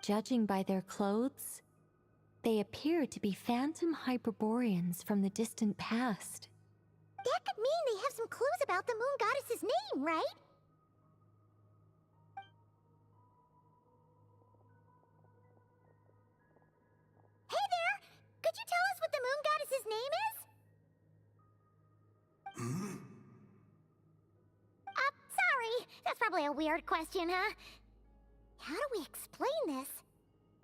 Judging by their clothes, they appear to be phantom Hyperboreans from the distant past. That could mean they have some clues about the moon goddess's name, right? Hey there! Could you tell us what the moon goddess's name is? Sorry. That's probably a weird question, huh? How do we explain this?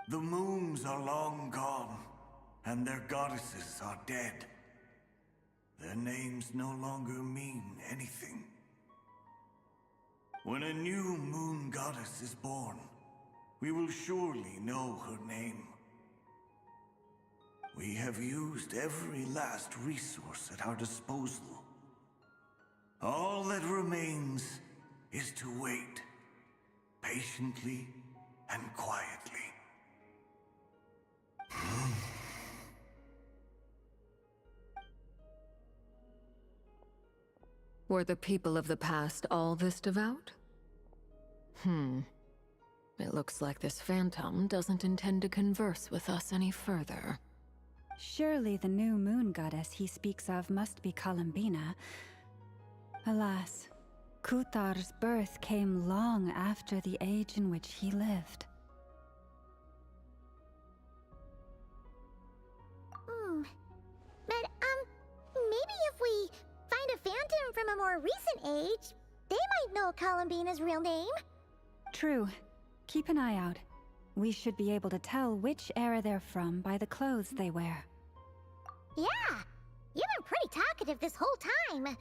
The moons are long gone, and their goddesses are dead. Their names no longer mean anything. When a new moon goddess is born, we will surely know her name. We have used every last resource at our disposal. All that remains is to wait, patiently and quietly. Were the people of the past all this devout? It looks like this phantom doesn't intend to converse with us any further. Surely the new moon goddess he speaks of must be Columbina. Alas, Kuthar's birth came long after the age in which he lived. But, maybe if we find a phantom from a more recent age, they might know Columbina's real name. True. Keep an eye out. We should be able to tell which era they're from by the clothes they wear. Yeah, you've been pretty talkative this whole time.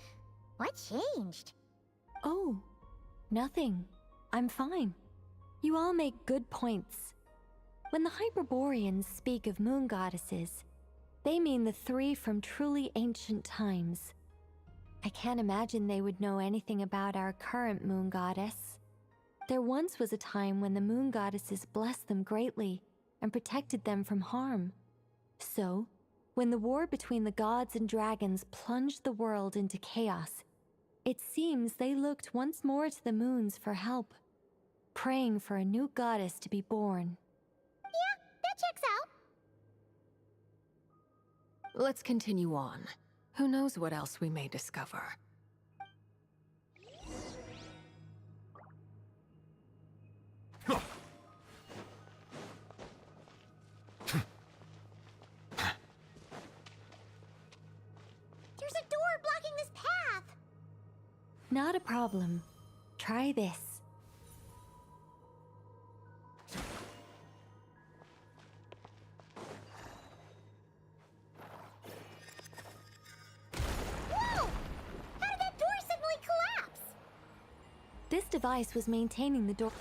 What changed? Oh, nothing. I'm fine. You all make good points. When the Hyperboreans speak of moon goddesses, they mean the three from truly ancient times. I can't imagine they would know anything about our current moon goddess. There once was a time when the moon goddesses blessed them greatly and protected them from harm. So, when the war between the gods and dragons plunged the world into chaos, it seems they looked once more to the moons for help, praying for a new goddess to be born. Yeah, that checks out. Let's continue on. Who knows what else we may discover? There's a door blocking this path. Not a problem. Try this. Whoa! How did that door suddenly collapse? This device was maintaining the door.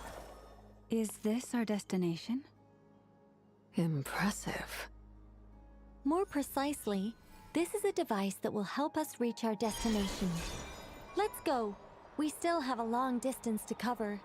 Is this our destination? Impressive. More precisely, this is a device that will help us reach our destination. Let's go. We still have a long distance to cover.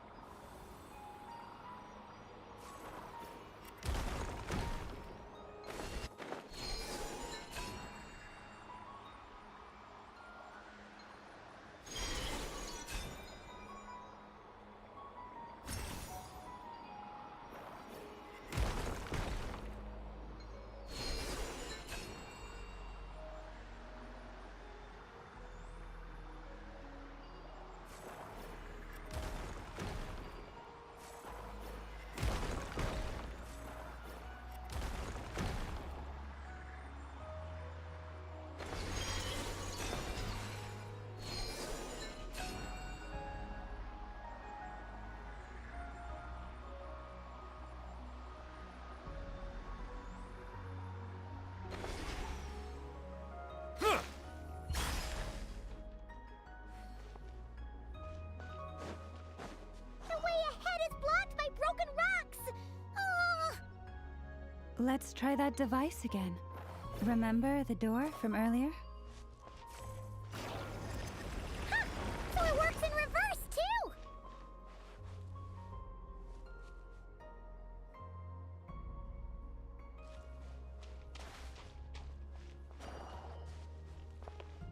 Let's try that device again. Remember the door from earlier? Huh! So it works in reverse, too!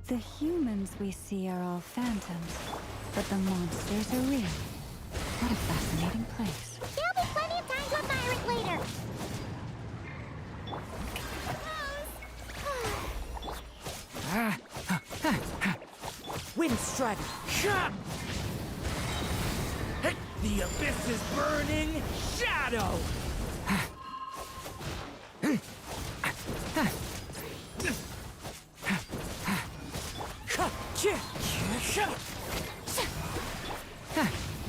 The humans we see are all phantoms, but the monsters are real. What a fascinating place. There'll be plenty of time to admire it later. Strider. Shot! The Abyss's burning shadow!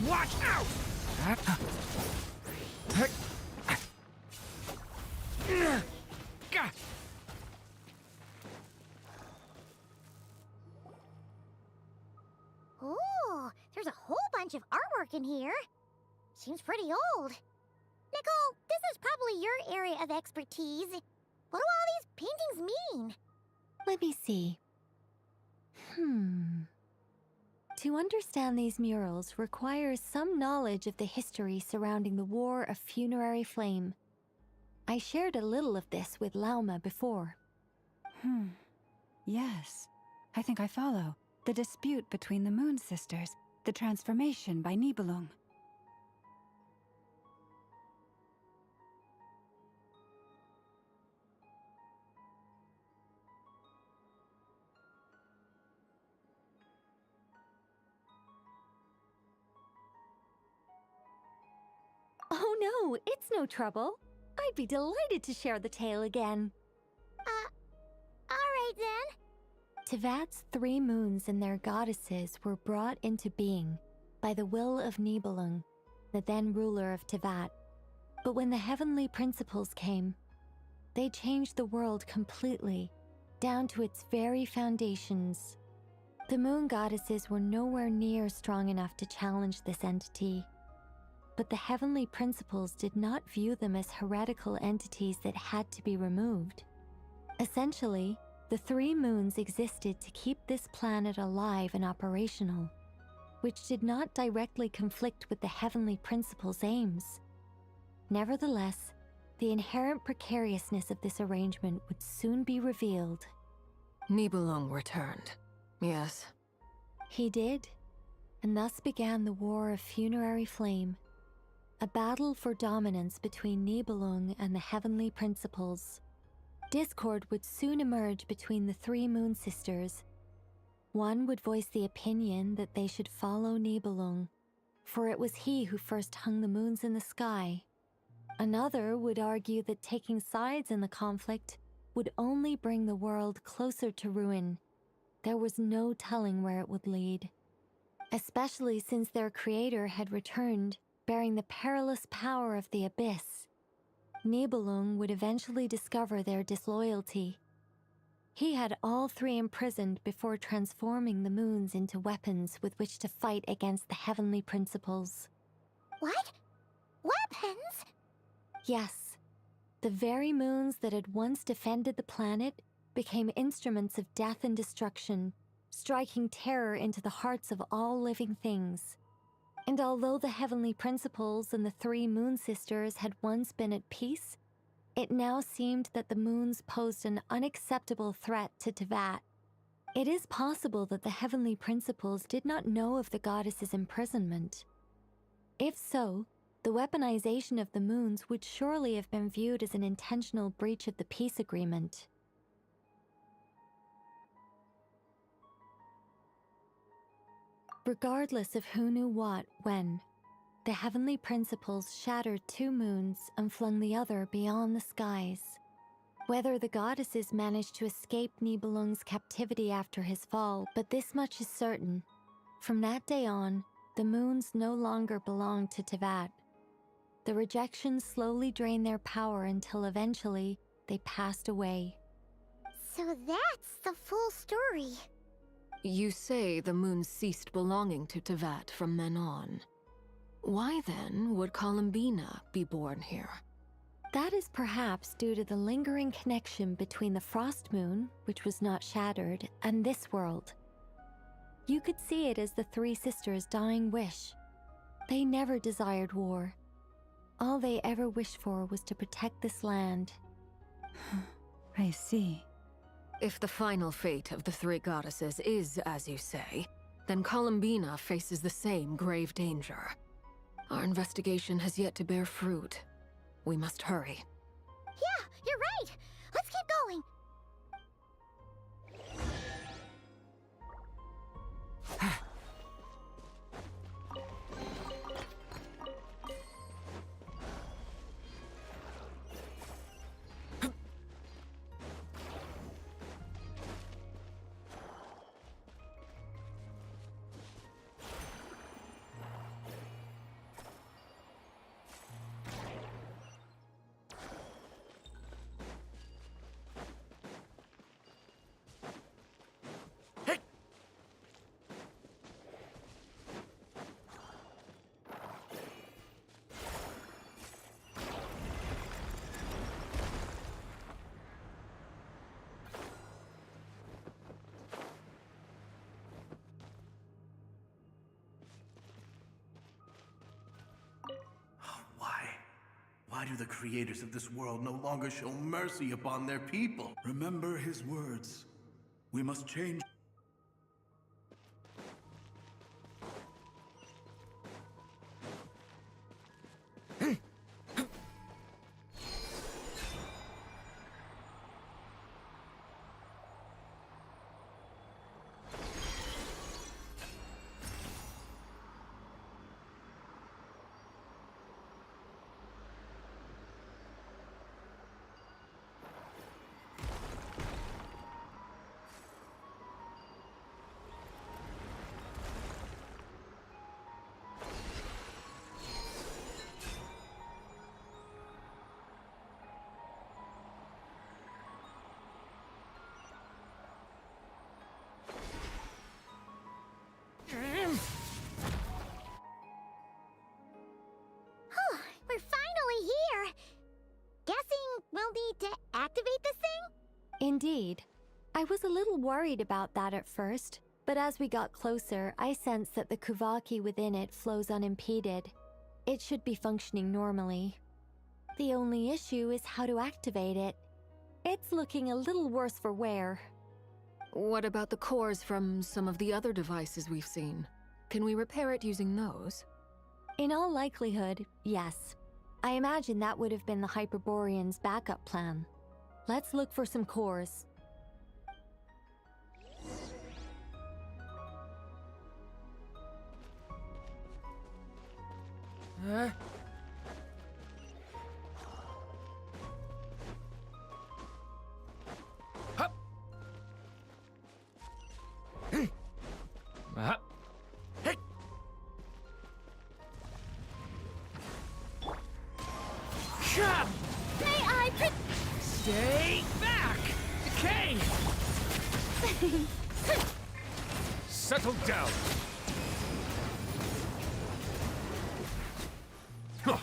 Watch out! Ooh, there's a whole bunch of artwork in here. Seems pretty old. Nicole, this is probably your area of expertise. What do all these paintings mean? Let me see. To understand these murals requires some knowledge of the history surrounding the War of Funerary Flame. I shared a little of this with Lauma before. Yes. I think I follow. The dispute between the Moon Sisters. The transformation by Nibelung. Oh no, it's no trouble. I'd be delighted to share the tale again. Alright then. Tevat's 3 moons and their goddesses were brought into being by the will of Nibelung, the then ruler of Tevat. But when the heavenly principles came, they changed the world completely, down to its very foundations. The moon goddesses were nowhere near strong enough to challenge this entity. But the heavenly principles did not view them as heretical entities that had to be removed. Essentially, the 3 moons existed to keep this planet alive and operational, which did not directly conflict with the heavenly principles' aims. Nevertheless, the inherent precariousness of this arrangement would soon be revealed. Nibelung returned. Yes. He did, and thus began the War of Funerary Flame, a battle for dominance between Nibelung and the heavenly principles. Discord would soon emerge between the 3 Moon Sisters. One would voice the opinion that they should follow Nibelung, for it was he who first hung the moons in the sky. Another would argue that taking sides in the conflict would only bring the world closer to ruin. There was no telling where it would lead, especially since their creator had returned, bearing the perilous power of the Abyss. Nibelung would eventually discover their disloyalty. He had all 3 imprisoned before transforming the moons into weapons with which to fight against the heavenly principles. What? Weapons? Yes, the very moons that had once defended the planet became instruments of death and destruction, striking terror into the hearts of all living things. And although the heavenly principles and the 3 Moon Sisters had once been at peace, it now seemed that the moons posed an unacceptable threat to Tevat. It is possible that the heavenly principles did not know of the goddess's imprisonment. If so, the weaponization of the moons would surely have been viewed as an intentional breach of the peace agreement. Regardless of who knew what, when, the heavenly principles shattered 2 moons and flung the other beyond the skies. Whether the goddesses managed to escape Nibelung's captivity after his fall, but this much is certain. From that day on, the moons no longer belonged to Tevat. The rejection slowly drained their power until eventually they passed away. So that's the full story. You say the moon ceased belonging to Tevat from then on. Why then would Columbina be born here? That is perhaps due to the lingering connection between the Frost Moon, which was not shattered, and this world. You could see it as the 3 sisters' dying wish. They never desired war. All they ever wished for was to protect this land. I see. If the final fate of the 3 goddesses is as you say, then Columbina faces the same grave danger. Our investigation has yet to bear fruit. We must hurry. Yeah, you're right. Let's keep going. do the creators of this world no longer show mercy upon their people? Remember his words. We must change. We're finally here. Guessing we'll need to activate this thing? Indeed. I was a little worried about that at first, but as we got closer, I sensed that the Kuvaki within it flows unimpeded. It should be functioning normally. The only issue is how to activate it. It's looking a little worse for wear. What about the cores from some of the other devices we've seen? Can we repair it using those? In all likelihood, yes. I imagine that would have been the Hyperborean's backup plan. Let's look for some cores. Huh? Hup. Hup. Hey. Chop! May I Stay back! Decay! Settle down. Huh.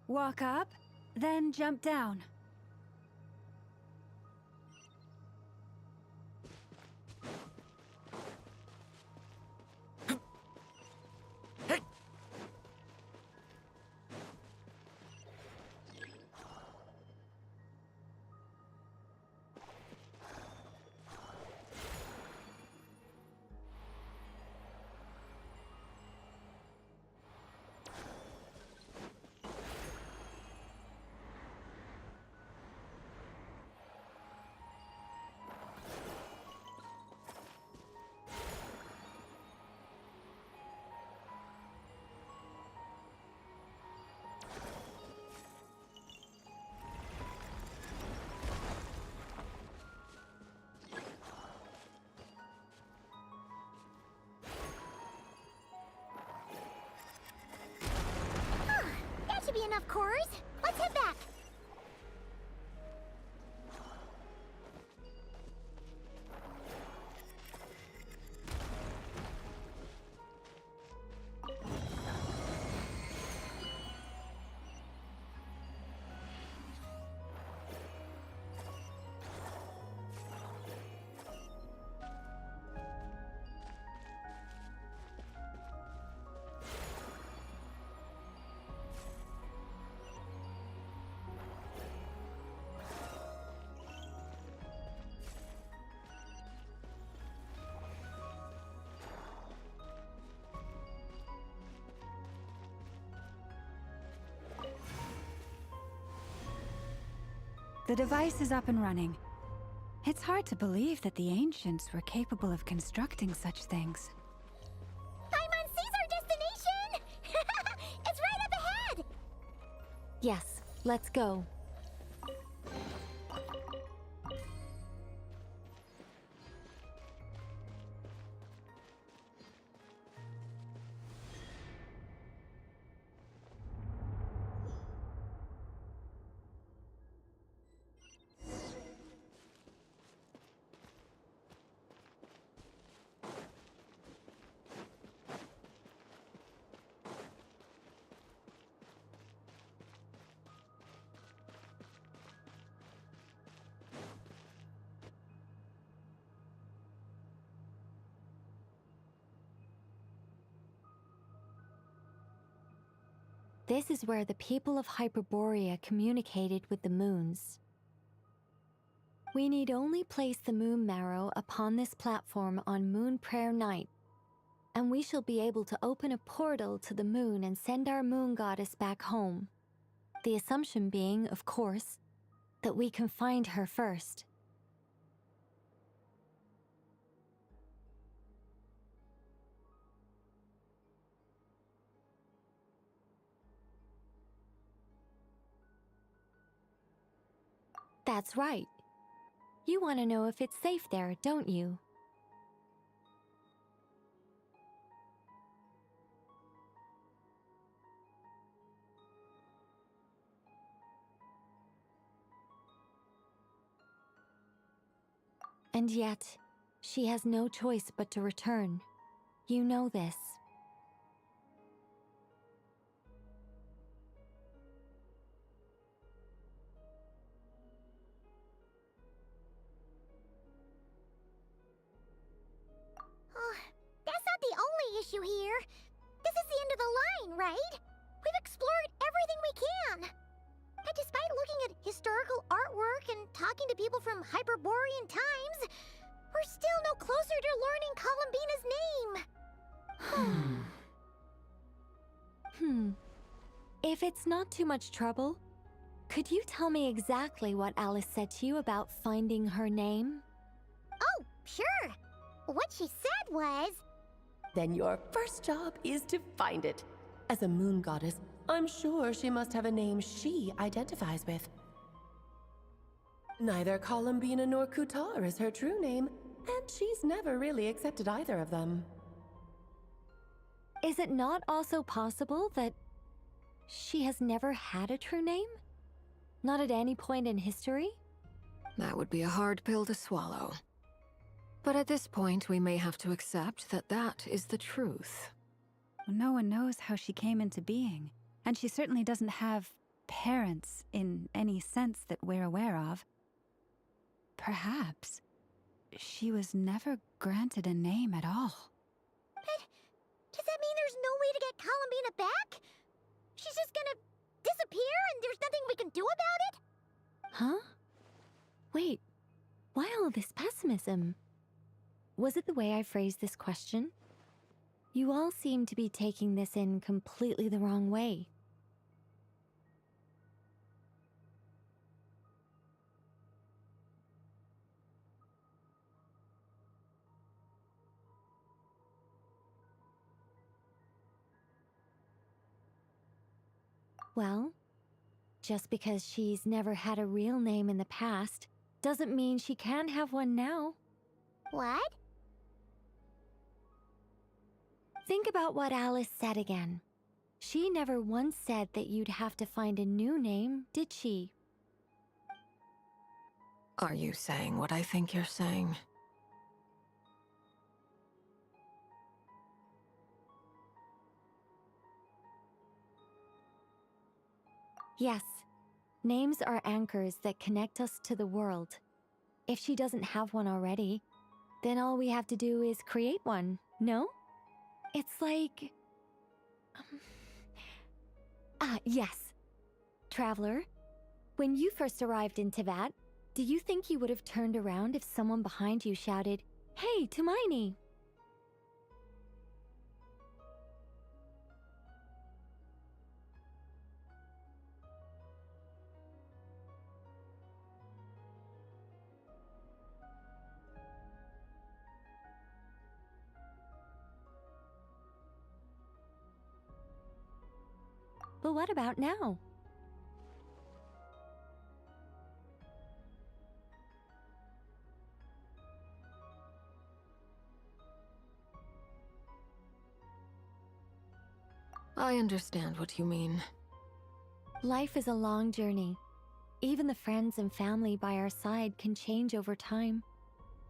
Walk up, then jump down. That should be enough cores. Let's head back. The device is up and running. It's hard to believe that the ancients were capable of constructing such things. Paimon sees our destination! It's right up ahead! Yes, let's go. This is where the people of Hyperborea communicated with the moons. We need only place the moon marrow upon this platform on Moon Prayer Night, and we shall be able to open a portal to the moon and send our moon goddess back home. The assumption being, of course, that we can find her first. That's right. You want to know if it's safe there, don't you? And yet, she has no choice but to return. You know this. Oh, that's not the only issue here. This is the end of the line, right? We've explored everything we can. And despite looking at historical artwork and talking to people from Hyperborean times, we're still no closer to learning Columbina's name. If it's not too much trouble, could you tell me exactly what Alice said to you about finding her name? Oh, sure. What she said was... Then your first job is to find it. As a moon goddess, I'm sure she must have a name she identifies with. Neither Columbina nor Kutar is her true name, and she's never really accepted either of them. Is it not also possible that she has never had a true name? Not at any point in history? That would be a hard pill to swallow. But at this point, we may have to accept that that is the truth. No one knows how she came into being, and she certainly doesn't have parents in any sense that we're aware of. Perhaps she was never granted a name at all. But does that mean there's no way to get Columbina back? She's just gonna disappear and there's nothing we can do about it? Huh? Wait, why all this pessimism? Was it the way I phrased this question? You all seem to be taking this in completely the wrong way. Well, just because she's never had a real name in the past doesn't mean she can't have one now. What? Think about what Alice said again. She never once said that you'd have to find a new name, did she? Are you saying what I think you're saying? Yes. Names are anchors that connect us to the world. If she doesn't have one already, then all we have to do is create one, no? It's like... yes. Traveler, when you first arrived in Teyvat, do you think you would have turned around if someone behind you shouted, "Hey, Tumaini!" But what about now? I understand what you mean. Life is a long journey. Even the friends and family by our side can change over time.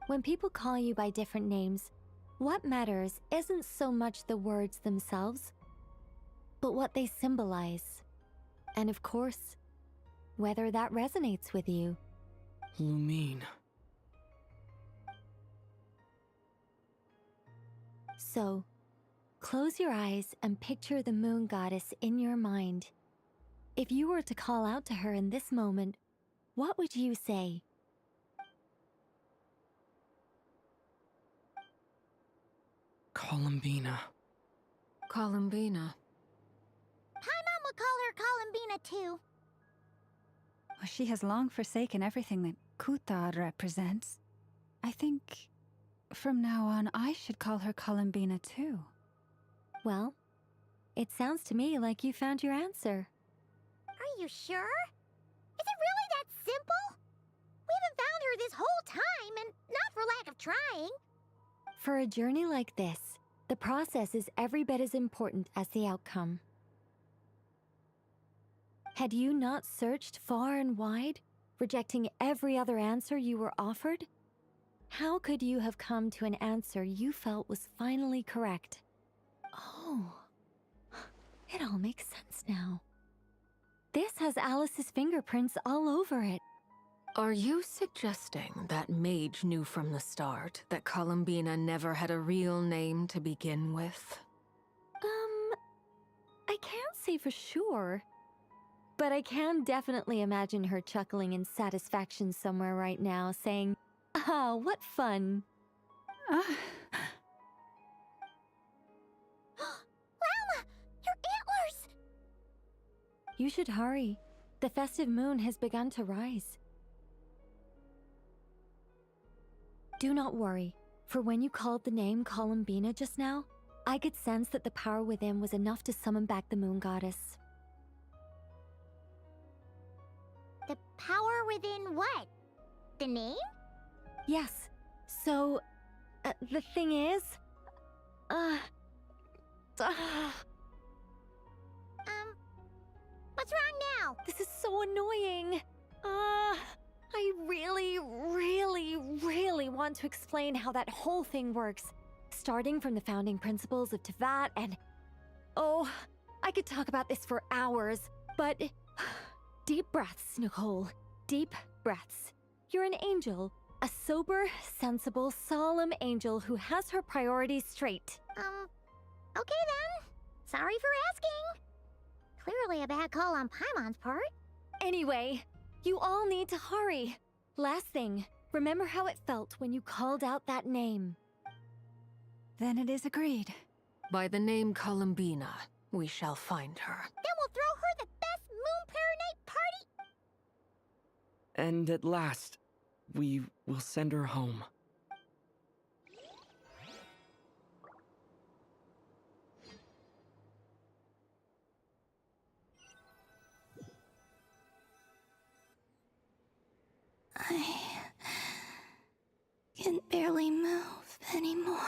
When people call you by different names, what matters isn't so much the words themselves, but what they symbolize. And of course, whether that resonates with you. Lumine. So, Close your eyes and picture the moon goddess in your mind. If you were to call out to her in this moment, what would you say? Columbina. Columbina. Paimon would call her Columbina too. Well, she has long forsaken everything that Kuthar represents. I think from now on I should call her Columbina too. Well, it sounds to me like you found your answer. Are you sure? Is it really that simple? We haven't found her this whole time, and not for lack of trying. For a journey like this, the process is every bit as important as the outcome. Had you not searched far and wide, rejecting every other answer you were offered? How could you have come to an answer you felt was finally correct? Oh, it all makes sense now. This has Alice's fingerprints all over it. Are you suggesting that Mage knew from the start that Columbina never had a real name to begin with? I can't say for sure. But I can definitely imagine her chuckling in satisfaction somewhere right now, saying, "Ah, what fun." Ah, Llama! Your antlers! You should hurry. The festive moon has begun to rise. Do not worry, for when you called the name Columbina just now, I could sense that the power within was enough to summon back the moon goddess. The power within what? The name? Yes, so, the thing is, What's wrong now? this is so annoying. I really want to explain how that whole thing works. Starting from the founding principles of Tevat and... Oh, I could talk about this for hours, but... Deep breaths, Nicole. Deep breaths. You're an angel. A sober, sensible, solemn angel who has her priorities straight. Okay then. Sorry for asking. Clearly a bad call on Paimon's part. Anyway, you all need to hurry. Last thing, remember how it felt when you called out that name. then it is agreed. By the name Columbina, we shall find her. Then we'll throw her the best Moon Pair Night party. And at last, we will send her home. I can barely move anymore.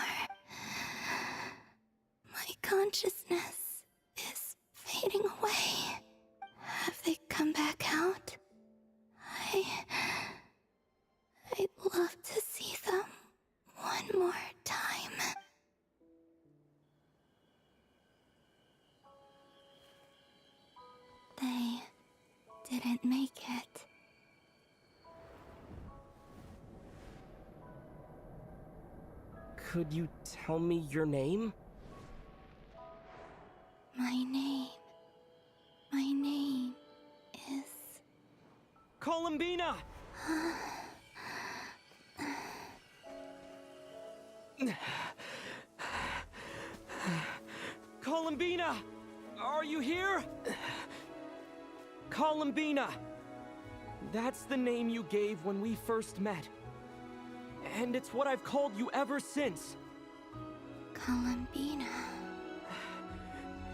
My consciousness is fading away. Have they come back out? I'd love to see them one more time. They didn't make it. Could you tell me your name? My name is... Columbina! Columbina! Are you here? Columbina! That's the name you gave when we first met. And it's what I've called you ever since. Columbina.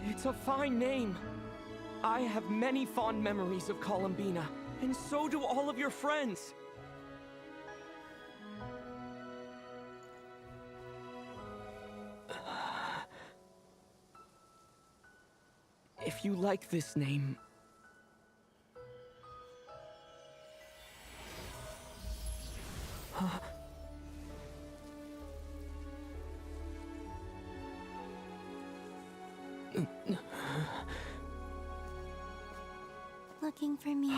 It's a fine name. I have many fond memories of Columbina, and so do all of your friends. If you like this name... Looking for me?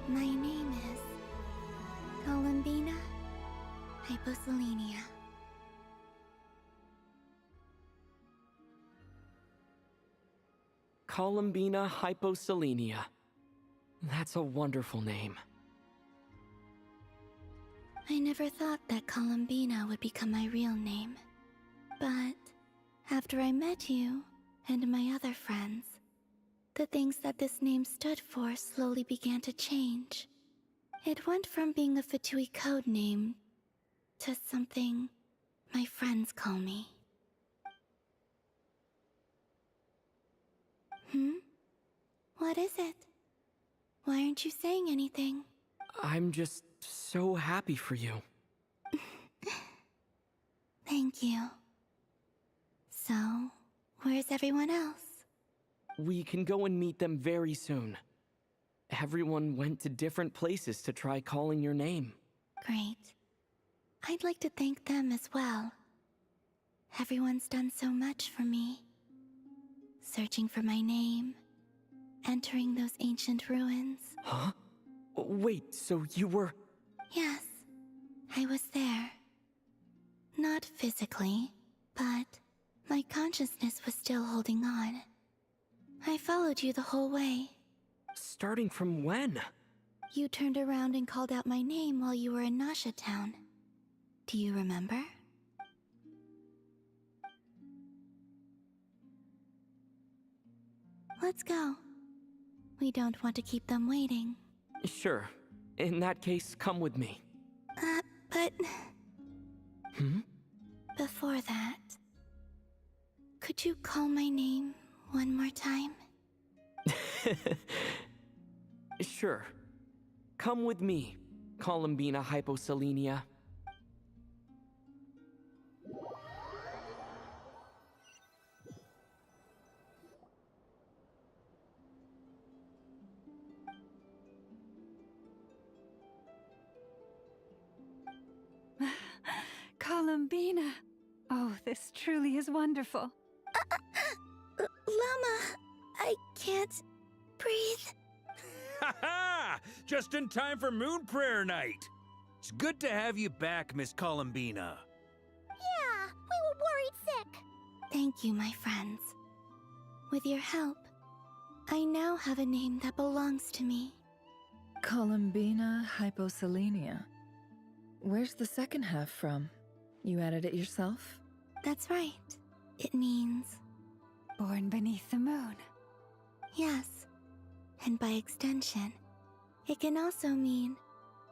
My name is Columbina Hyposelenia. Columbina Hyposelenia. That's a wonderful name. I never thought that Columbina would become my real name. But after I met you and my other friends, the things that this name stood for slowly began to change. It went from being a Fatui code name to something my friends call me. What is it? Why aren't you saying anything? I'm just so happy for you. Thank you. So, where's everyone else? We can go and meet them very soon. Everyone went to different places to try calling your name. Great. I'd like to thank them as well. Everyone's done so much for me. Searching for my name, entering those ancient ruins. Huh? Wait, so you were... Yes, I was there. Not physically, but my consciousness was still holding on. I followed you the whole way. Starting from when? You turned around and called out my name while you were in Nasha Town. Do you remember? Let's go. We don't want to keep them waiting. Sure. In that case, come with me. But... Hmm? Before that... Could you call my name one more time? Sure. Come with me, Columbina Hyposelenia. Columbina! Oh, this truly is wonderful. Llama, I can't breathe. Ha ha! Just in time for Moon Prayer Night. It's good to have you back, Miss Columbina. Yeah, we were worried sick. Thank you, my friends. With your help, I now have a name that belongs to me. Columbina Hyposelenia. Where's the second half from? You added it yourself? That's right. It means... Born beneath the moon. Yes. And by extension, it can also mean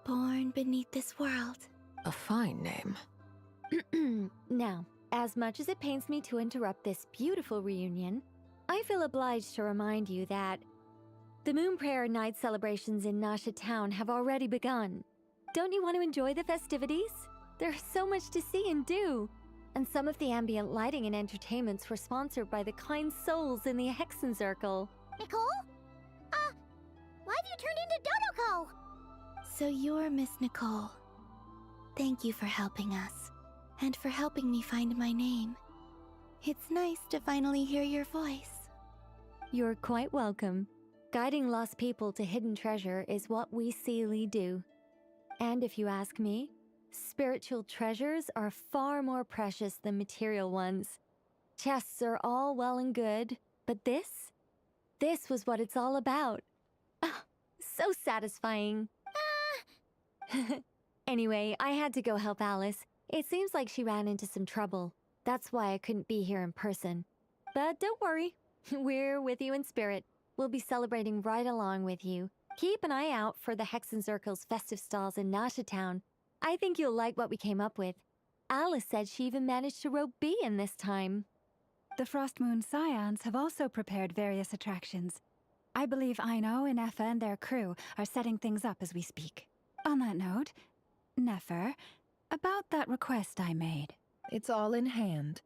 born beneath this world. A fine name. Now, as much as it pains me to interrupt this beautiful reunion, I feel obliged to remind you that the Moon Prayer Night celebrations in Nasha Town have already begun. Don't you want to enjoy the festivities? There's so much to see and do. And some of the ambient lighting and entertainments were sponsored by the kind souls in the Hexen Circle. Nicole? Why have you turned into Dodoko? So you're Miss Nicole. Thank you for helping us, and for helping me find my name. It's nice to finally hear your voice. You're quite welcome. Guiding lost people to hidden treasure is what we Seelie do. And if you ask me, spiritual treasures are far more precious than material ones. Chests are all well and good, but this was what it's all about. Ah, so satisfying. Anyway, I had to go help Alice. It seems like she ran into some trouble. That's why I couldn't be here in person. But don't worry, we're with you in spirit. We'll be celebrating right along with you. Keep an eye out for the Hexen Circle's festive stalls in Nasha Town. I think you'll like what we came up with. Alice said she even managed to rope B in this time. The Frost Moon Scions have also prepared various attractions. I believe Aino and Effa and their crew are setting things up as we speak. On that note, Nefer, about that request I made. It's all in hand.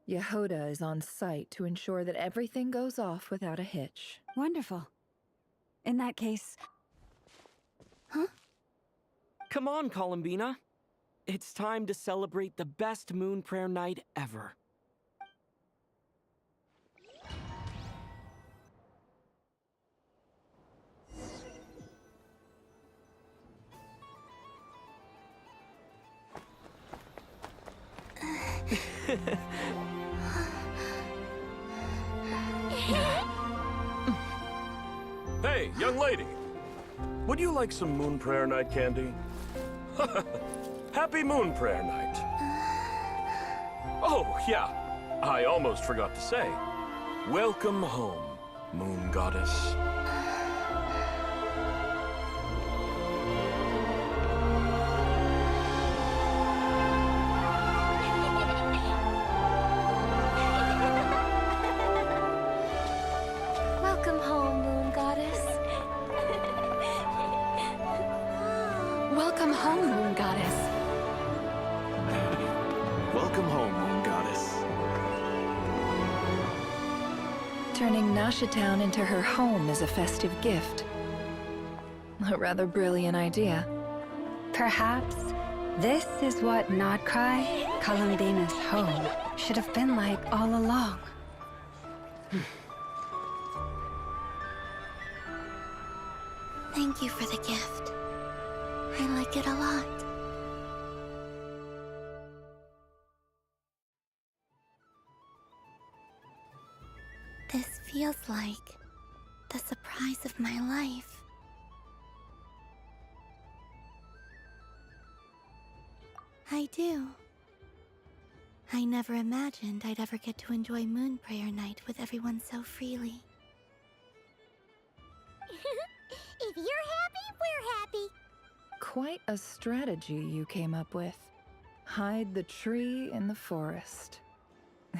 Yehoda is on site to ensure that everything goes off without a hitch. Wonderful. In that case... Huh? Come on, Columbina. It's time to celebrate the best Moon Prayer Night ever. Hey, young lady. Would you like some Moon Prayer Night candy? Happy Moon Prayer Night. Oh, yeah. I almost forgot to say. Welcome home, Moon Goddess. Welcome home, Moon Goddess. Welcome home, Moon Goddess. Welcome home, Moon Goddess. Turning Nasha Town into her home is a festive gift. A rather brilliant idea. Perhaps this is what Nodcry, Columbina's home, should have been like all along. Thank you for the gift. I like it a lot. This feels like the surprise of my life. I do. I never imagined I'd ever get to enjoy Moon Prayer Night with everyone so freely. If you're happy, we're happy. Quite a strategy you came up with. Hide the tree in the forest.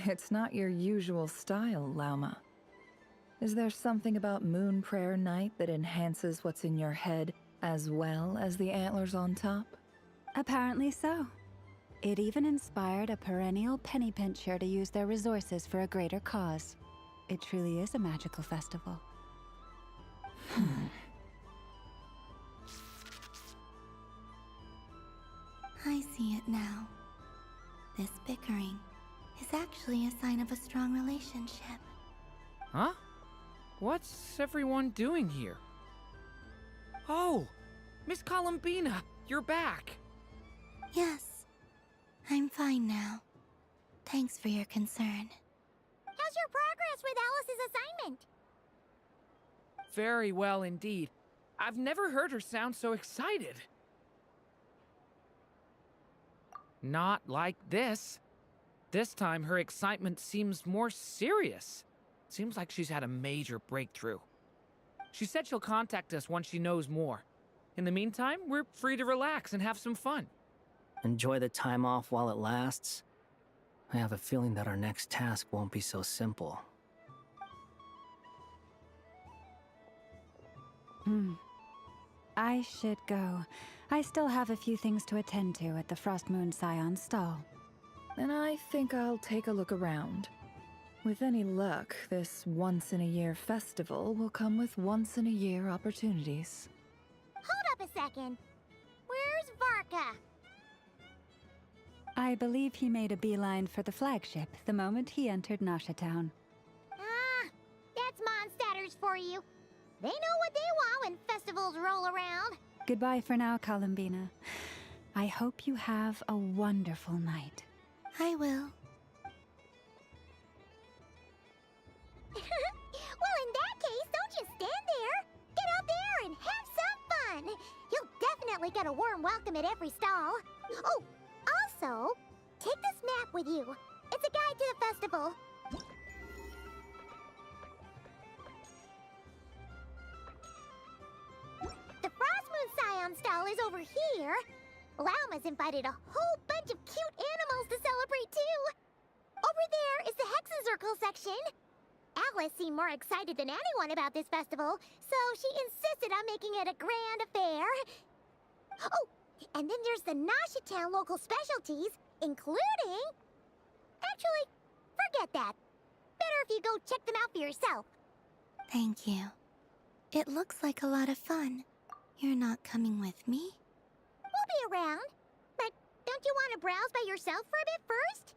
It's not your usual style, Lauma. Is there something about Moon Prayer Night that enhances what's in your head as well as the antlers on top? Apparently so. It even inspired a perennial penny pincher to use their resources for a greater cause. It truly is a magical festival. I see it now. This bickering is actually a sign of a strong relationship. Huh? What's everyone doing here? Oh! Miss Columbina, you're back! Yes, I'm fine now. Thanks for your concern. How's your progress with Alice's assignment? Very well indeed. I've never heard her sound so excited. Not like this. This time her excitement seems more serious. Seems like she's had a major breakthrough. She said she'll contact us once she knows more. In the meantime, we're free to relax and have some fun. Enjoy the time off while it lasts. I have a feeling that our next task won't be so simple. I should go. I still have a few things to attend to at the Frost Moon Scion stall. And I think I'll take a look around. With any luck, this once-in-a-year festival will come with once-in-a-year opportunities. Hold up a second. Where's Varka? I believe he made a beeline for the flagship the moment he entered Nasha Town. Ah, that's Mondstadters for you. They know what they want when festivals roll around. Goodbye for now, Columbina. I hope you have a wonderful night. I will. Well, in that case, don't just stand there. Get out there and have some fun. You'll definitely get a warm welcome at every stall. Oh, also, take this map with you. It's a guide to the festival. The Frost Moon Scion stall is over here. Lauma's invited a whole bunch of cute animals to celebrate too. Over there is the Hexencircle section. Alice seemed more excited than anyone about this festival, so she insisted on making it a grand affair. Oh, and then there's the Nasha Town local specialties, including... Actually, forget that. Better if you go check them out for yourself. Thank you. It looks like a lot of fun. You're not coming with me? We'll be around. But don't you want to browse by yourself for a bit first?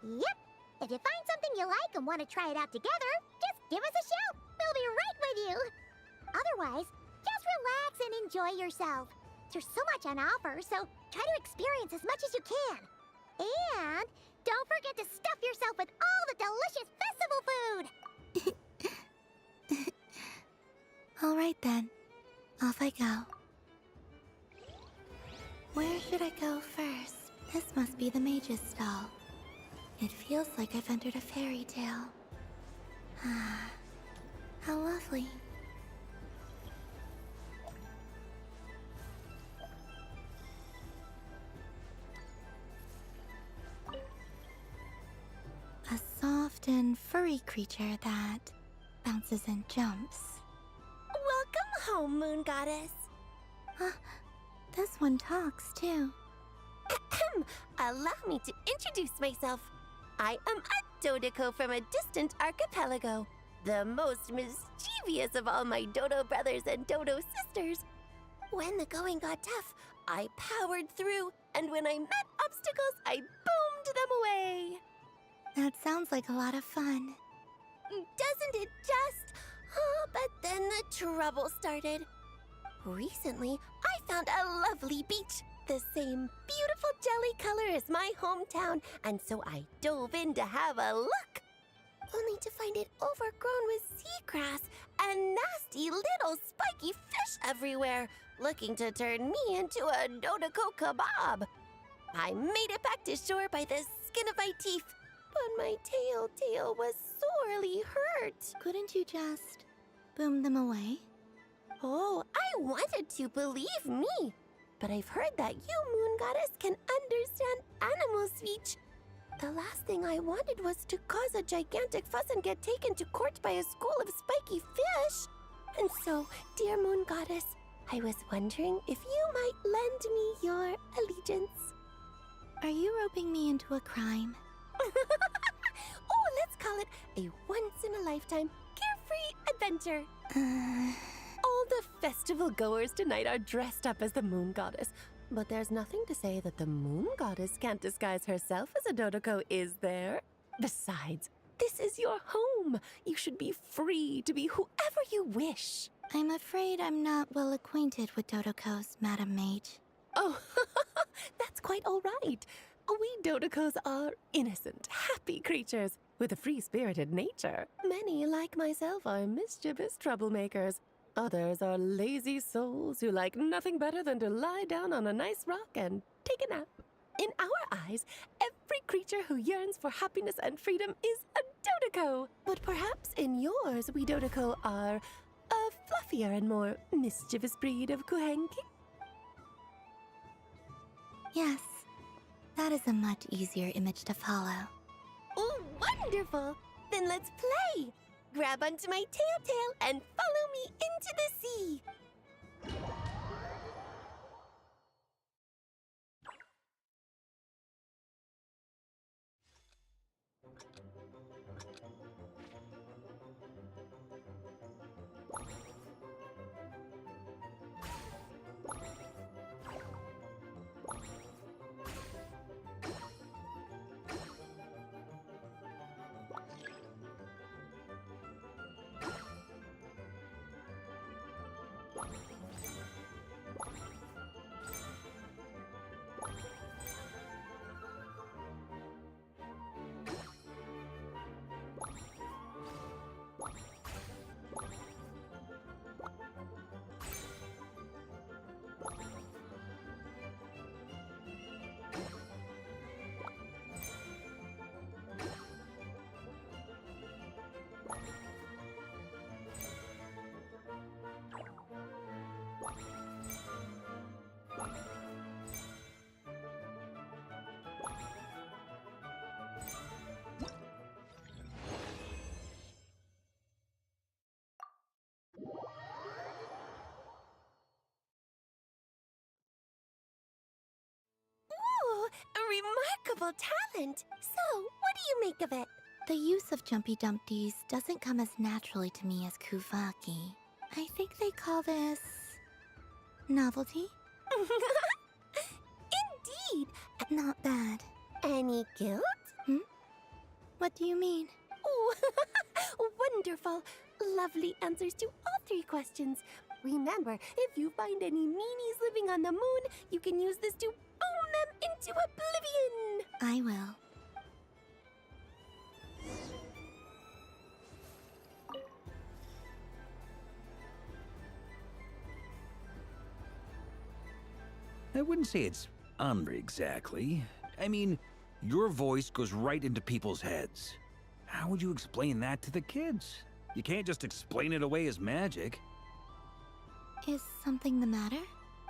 Yep. If you find something you like and want to try it out together, just give us a shout. We'll be right with you. Otherwise, just relax and enjoy yourself. There's so much on offer, so try to experience as much as you can. And don't forget to stuff yourself with all the delicious festival food! Alright then, off I go. Where should I go first? This must be the mage's stall. It feels like I've entered a fairy tale. Ah, how lovely. A soft and furry creature that bounces and jumps. Welcome home, Moon Goddess! This one talks too. Allow me to introduce myself. I am a Dodoco from a distant archipelago, the most mischievous of all my Dodo brothers and Dodo sisters. When the going got tough, I powered through, and when I met obstacles, I boomed them away. That sounds like a lot of fun. Doesn't it just? Oh, but then the trouble started. Recently, I found a lovely beach, the same beautiful jelly color as my hometown, and so I dove in to have a look. Only to find it overgrown with seagrass and nasty little spiky fish everywhere, looking to turn me into a Dodoco kebab. I made it back to shore by the skin of my teeth, but my tail was sorely hurt. Couldn't you just boom them away? Oh, I wanted to, believe me. But I've heard that you, Moon Goddess, can understand animal speech. The last thing I wanted was to cause a gigantic fuss and get taken to court by a school of spiky fish. And so, dear Moon Goddess, I was wondering if you might lend me your allegiance. Are you roping me into a crime? Oh, let's call it a once-in-a-lifetime carefree adventure. All the festival goers tonight are dressed up as the Moon Goddess, but there's nothing to say that the Moon Goddess can't disguise herself as a Dodoco, is there? Besides, this is your home. You should be free to be whoever you wish. I'm afraid I'm not well acquainted with Dodocos, Madam Mage. Oh, that's quite all right. We Dodocos are innocent, happy creatures with a free-spirited nature. Many, like myself, are mischievous troublemakers. Others are lazy souls who like nothing better than to lie down on a nice rock and take a nap. In our eyes, every creature who yearns for happiness and freedom is a Dodoco. But perhaps in yours, we Dodoco are a fluffier and more mischievous breed of Kuhenki? Yes, that is a much easier image to follow. Oh, wonderful! Then let's play! Grab onto my tail and follow me into the sea! Remarkable talent! So, what do you make of it? The use of Jumpy Dumpties doesn't come as naturally to me as Kuvaki. I think they call this... novelty? Indeed! Not bad. Any guilt? What do you mean? Oh, wonderful! Lovely answers to all three questions. Remember, if you find any meanies living on the moon, you can use this to boom them into oblivion! I will. I wouldn't say it's honor exactly. I mean, your voice goes right into people's heads. How would you explain that to the kids? You can't just explain it away as magic. Is something the matter?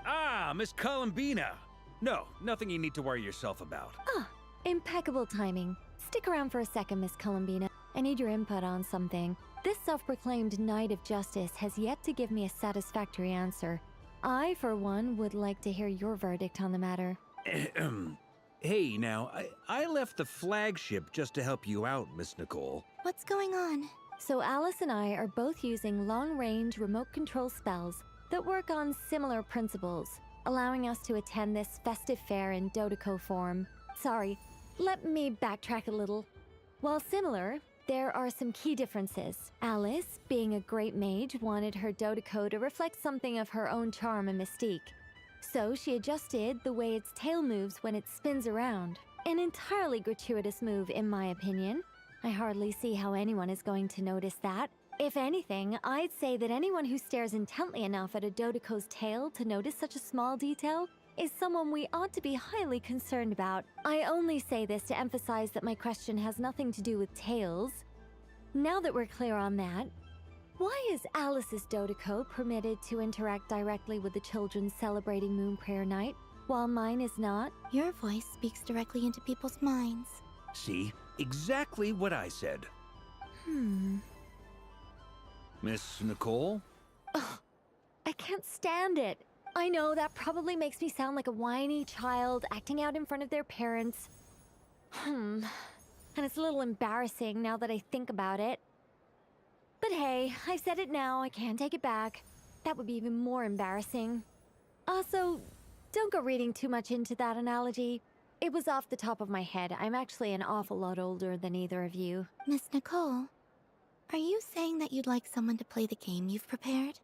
Ah, Miss Columbina! No, nothing you need to worry yourself about. Ah, impeccable timing. Stick around for a second, Miss Columbina. I need your input on something. This self-proclaimed Knight of Justice has yet to give me a satisfactory answer. I, for one, would like to hear your verdict on the matter. Hey, now, I left the flagship just to help you out, Miss Nicole. What's going on? So Alice and I are both using long-range remote control spells that work on similar principles, allowing us to attend this festive fair in Dodeco form. Sorry, let me backtrack a little. While similar, there are some key differences. Alice, being a great mage, wanted her Dodeco to reflect something of her own charm and mystique. So she adjusted the way its tail moves when it spins around. An entirely gratuitous move, in my opinion. I hardly see how anyone is going to notice that. If anything, I'd say that anyone who stares intently enough at a Dodeco's tail to notice such a small detail is someone we ought to be highly concerned about. I only say this to emphasize that my question has nothing to do with tails. Now that we're clear on that, why is Alice's Dodeco permitted to interact directly with the children celebrating Moon Prayer Night, while mine is not? Your voice speaks directly into people's minds. See? Exactly what I said. Miss Nicole? Ugh, I can't stand it. I know that probably makes me sound like a whiny child acting out in front of their parents. And it's a little embarrassing now that I think about it. But hey, I've said it now, I can't take it back. That would be even more embarrassing. Also, don't go reading too much into that analogy. It was off the top of my head. I'm actually an awful lot older than either of you. Miss Nicole, are you saying that you'd like someone to play the game you've prepared?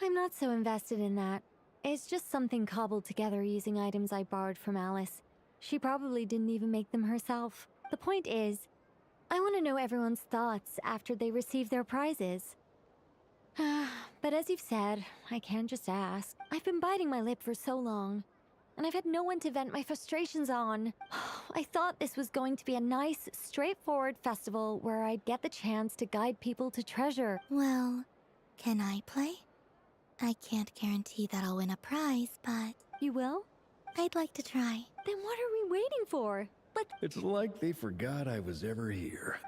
I'm not so invested in that. It's just something cobbled together using items I borrowed from Alice. She probably didn't even make them herself. The point is, I want to know everyone's thoughts after they receive their prizes. But as you've said, I can't just ask. I've been biting my lip for so long, and I've had no one to vent my frustrations on. I thought this was going to be a nice, straightforward festival where I'd get the chance to guide people to treasure. Well, can I play? I can't guarantee that I'll win a prize, but... You will? I'd like to try. Then what are we waiting for? It's like they forgot I was ever here.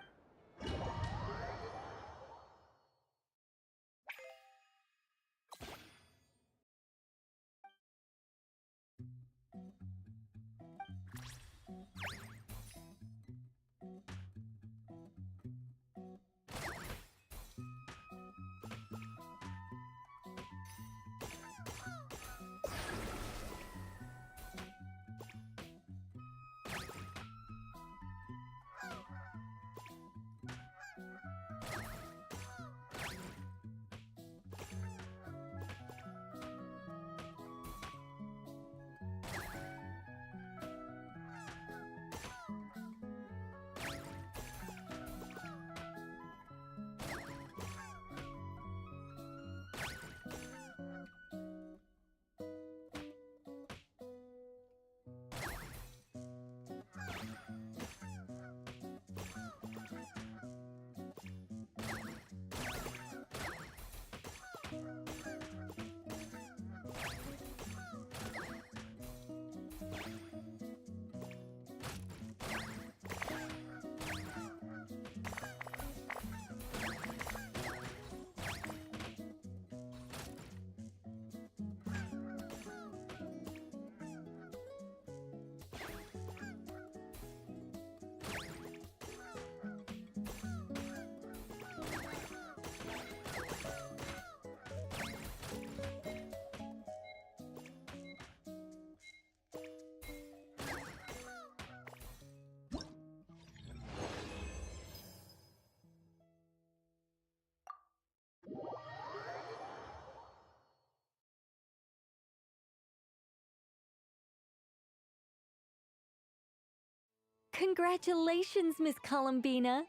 Congratulations, Miss Columbina!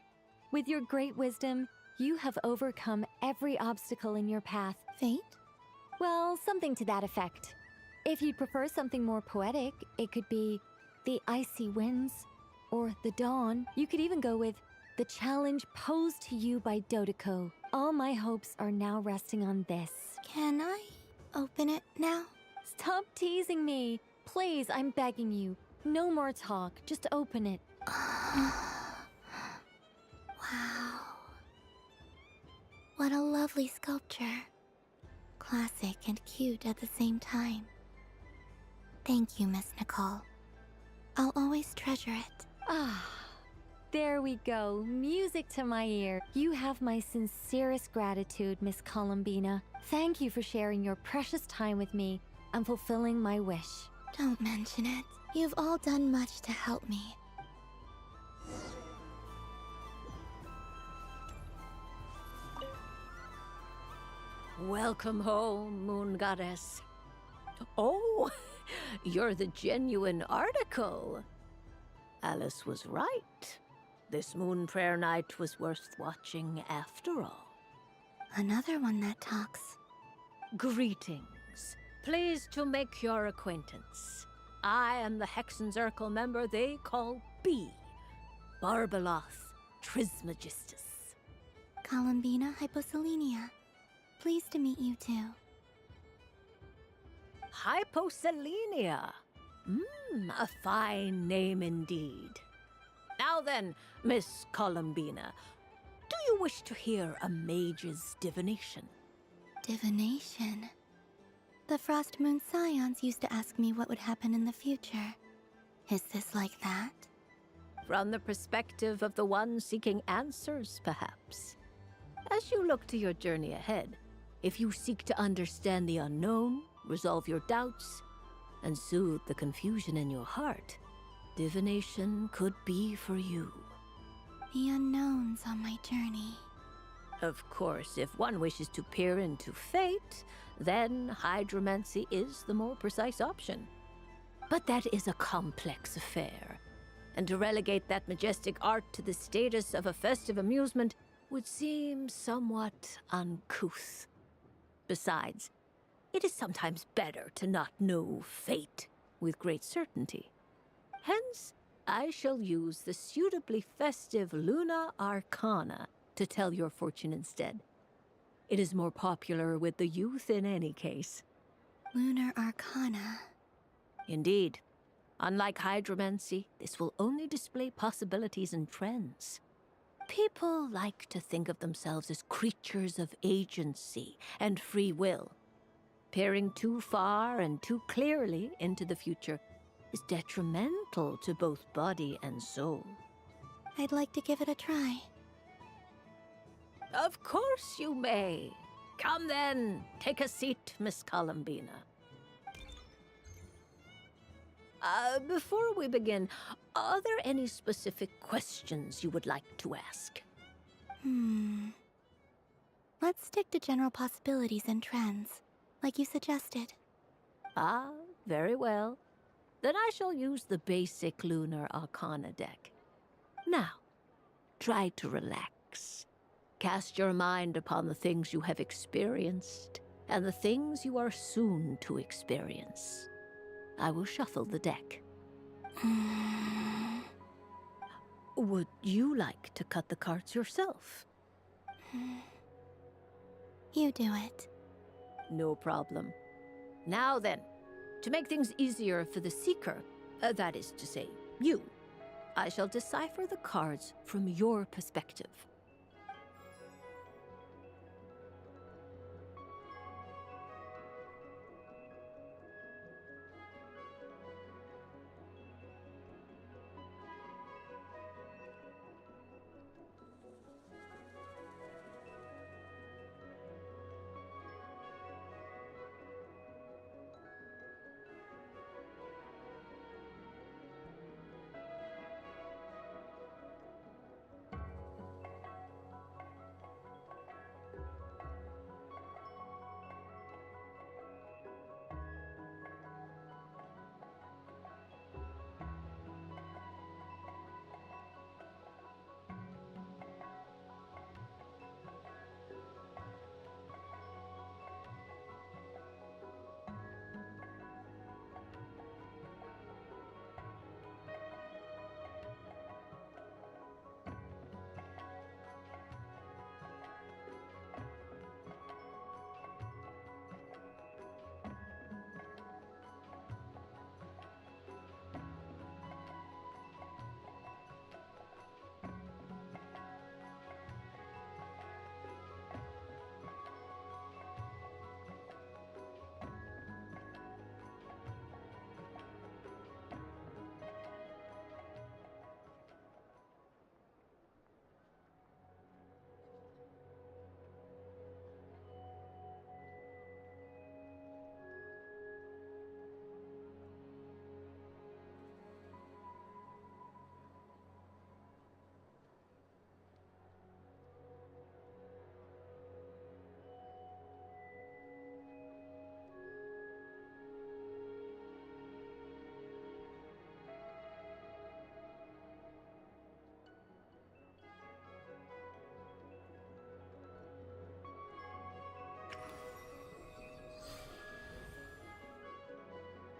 With your great wisdom, you have overcome every obstacle in your path. Fate? Well, something to that effect. If you'd prefer something more poetic, it could be the icy winds, or the dawn. You could even go with the challenge posed to you by Dodeko. All my hopes are now resting on this. Can I open it now? Stop teasing me. Please, I'm begging you. No more talk. Just open it. Wow. What a lovely sculpture. Classic and cute at the same time. Thank you, Miss Nicole. I'll always treasure it. Ah, there we go. Music to my ear. You have my sincerest gratitude, Miss Columbina. Thank you for sharing your precious time with me and fulfilling my wish. Don't mention it. You've all done much to help me. Welcome home, Moon Goddess. Oh, you're the genuine article. Alice was right. This moon prayer night was worth watching after all. Another one that talks. Greetings. Pleased to make your acquaintance. I am the Hexenzirkel member they call B. Barbeloth Trismegistus. Columbina Hyposelenia. Pleased to meet you too. Hyposelenia. A fine name indeed. Now then, Miss Columbina, do you wish to hear a mage's divination? Divination? The Frost Moon Scions used to ask me what would happen in the future. Is this like that? From the perspective of the one seeking answers, perhaps. As you look to your journey ahead, if you seek to understand the unknown, resolve your doubts, and soothe the confusion in your heart, divination could be for you. The unknowns on my journey. Of course, if one wishes to peer into fate, then hydromancy is the more precise option. But that is a complex affair, and to relegate that majestic art to the status of a festive amusement would seem somewhat uncouth. Besides, it is sometimes better to not know fate with great certainty. Hence, I shall use the suitably festive Luna Arcana to tell your fortune instead. It is more popular with the youth in any case. Lunar Arcana. Indeed. Unlike hydromancy, this will only display possibilities and trends. People like to think of themselves as creatures of agency and free will. Peering too far and too clearly into the future is detrimental to both body and soul. I'd like to give it a try. Of course you may. Come then, take a seat, Miss Columbina. Before we begin, are there any specific questions you would like to ask? Let's stick to general possibilities and trends, like you suggested. Ah, very well. Then I shall use the basic Lunar Arcana deck. Now, try to relax. Cast your mind upon the things you have experienced and the things you are soon to experience. I will shuffle the deck. Would you like to cut the cards yourself? You do it. No problem. Now then, to make things easier for the seeker, that is to say, you, I shall decipher the cards from your perspective.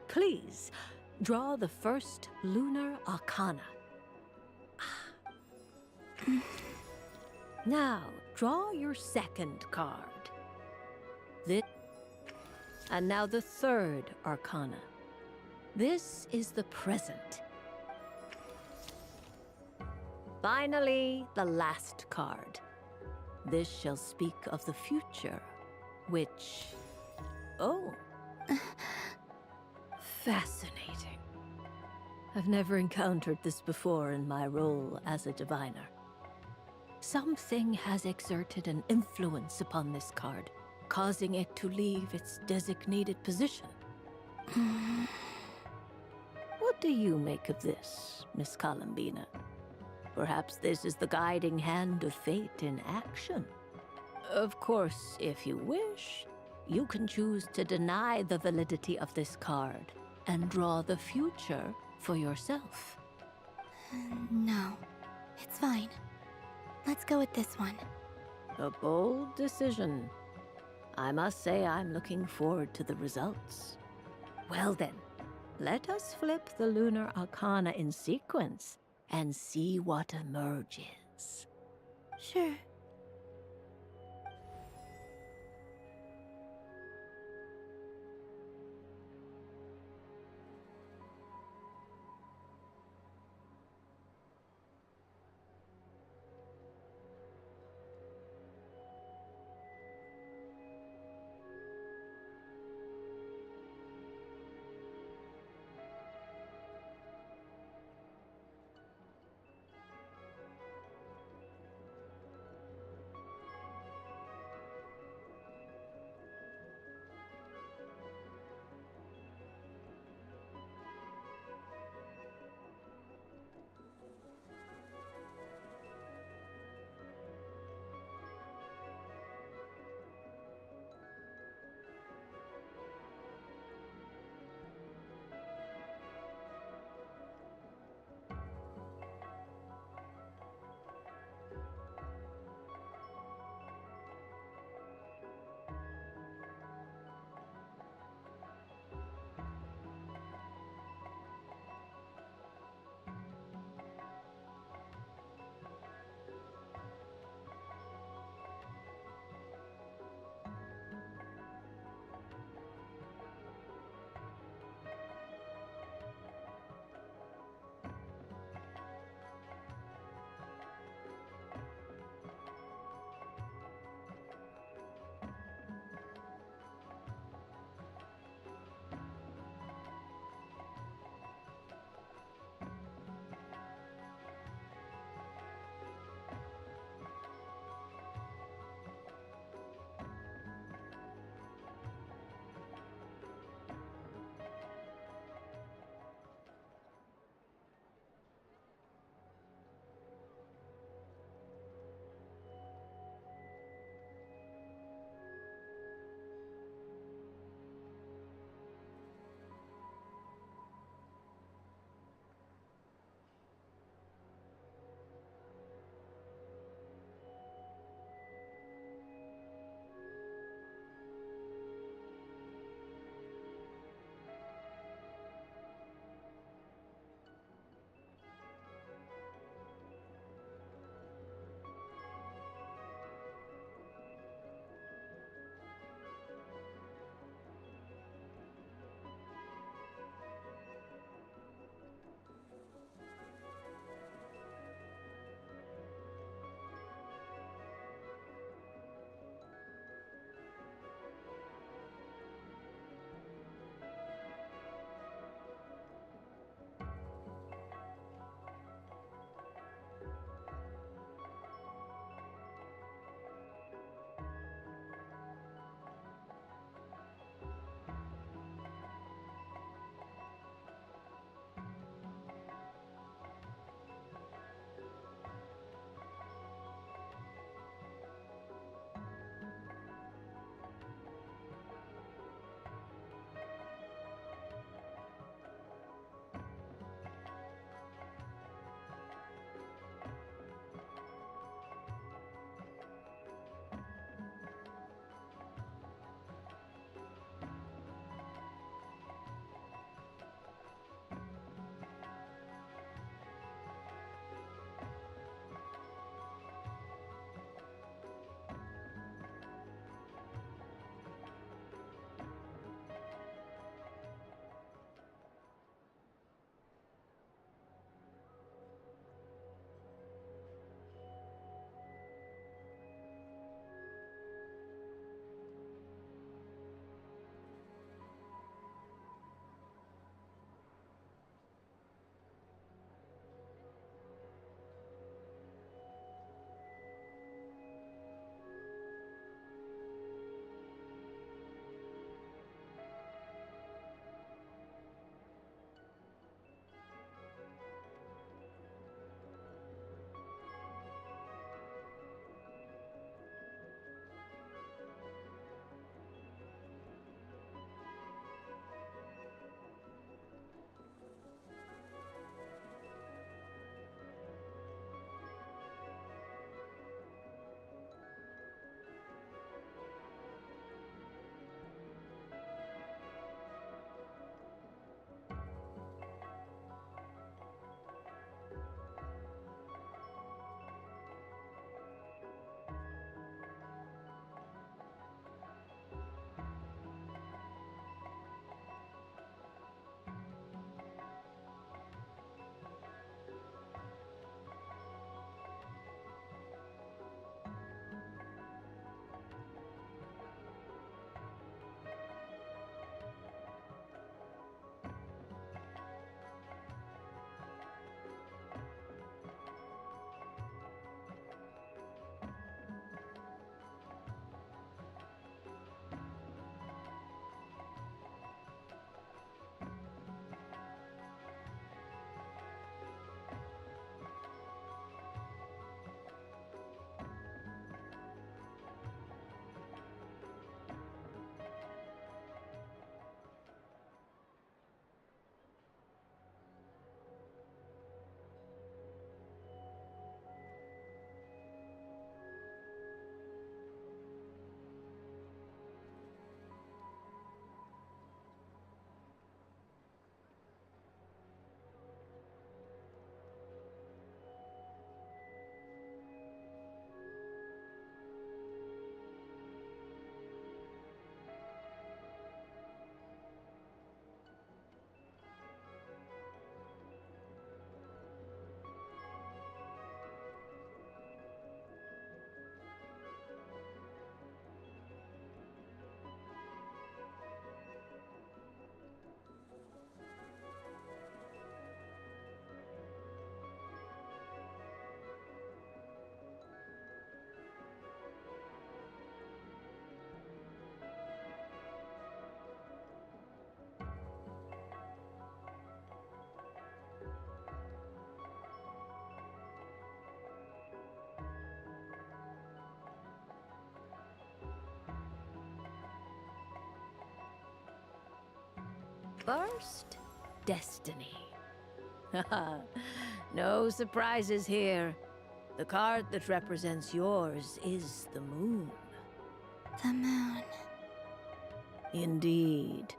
Please, draw the first lunar arcana. Now, draw your second card. This. And now the third arcana. This is the present. Finally, the last card. This shall speak of the future, which... Oh. Fascinating. I've never encountered this before in my role as a diviner. Something has exerted an influence upon this card, causing it to leave its designated position. What do you make of this, Miss Columbina? Perhaps this is the guiding hand of fate in action. Of course, if you wish, you can choose to deny the validity of this card and draw the future for yourself. No, it's fine. Let's go with this one. A bold decision. I must say I'm looking forward to the results. Well then, let us flip the Lunar Arcana in sequence and see what emerges. Sure. First, destiny. No surprises here. The card that represents yours is the moon. The moon. Indeed.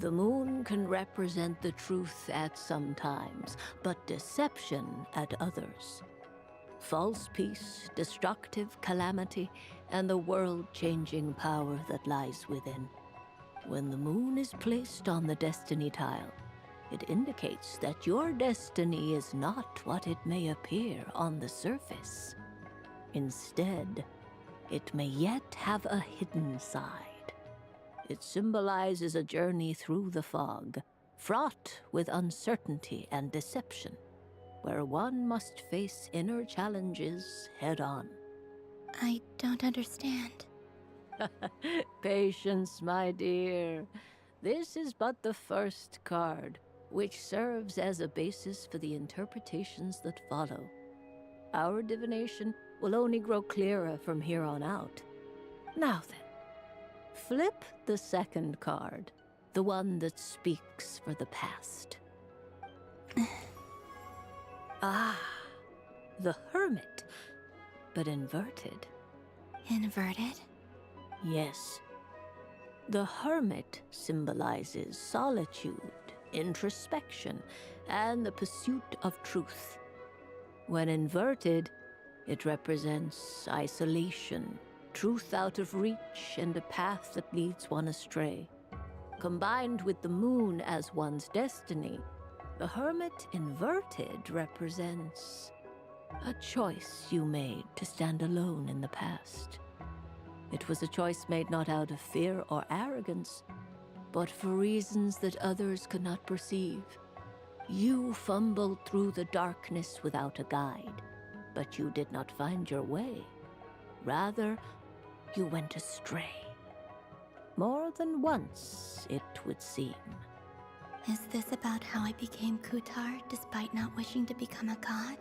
The moon can represent the truth at some times, but deception at others. False peace, destructive calamity, and the world-changing power that lies within. When the moon is placed on the destiny tile, it indicates that your destiny is not what it may appear on the surface. Instead, it may yet have a hidden side. It symbolizes a journey through the fog, fraught with uncertainty and deception, where one must face inner challenges head-on. I don't understand. Patience, my dear. This is but the first card, which serves as a basis for the interpretations that follow. Our divination will only grow clearer from here on out. Now then, flip the second card, the one that speaks for the past. The Hermit, but inverted. Inverted? Yes. The Hermit symbolizes solitude, introspection, and the pursuit of truth. When inverted, it represents isolation, truth out of reach, and a path that leads one astray. Combined with the moon as one's destiny, the Hermit inverted represents a choice you made to stand alone in the past. It was a choice made not out of fear or arrogance, but for reasons that others could not perceive. You fumbled through the darkness without a guide, but you did not find your way. Rather, you went astray. More than once, it would seem. Is this about how I became Kutar despite not wishing to become a god?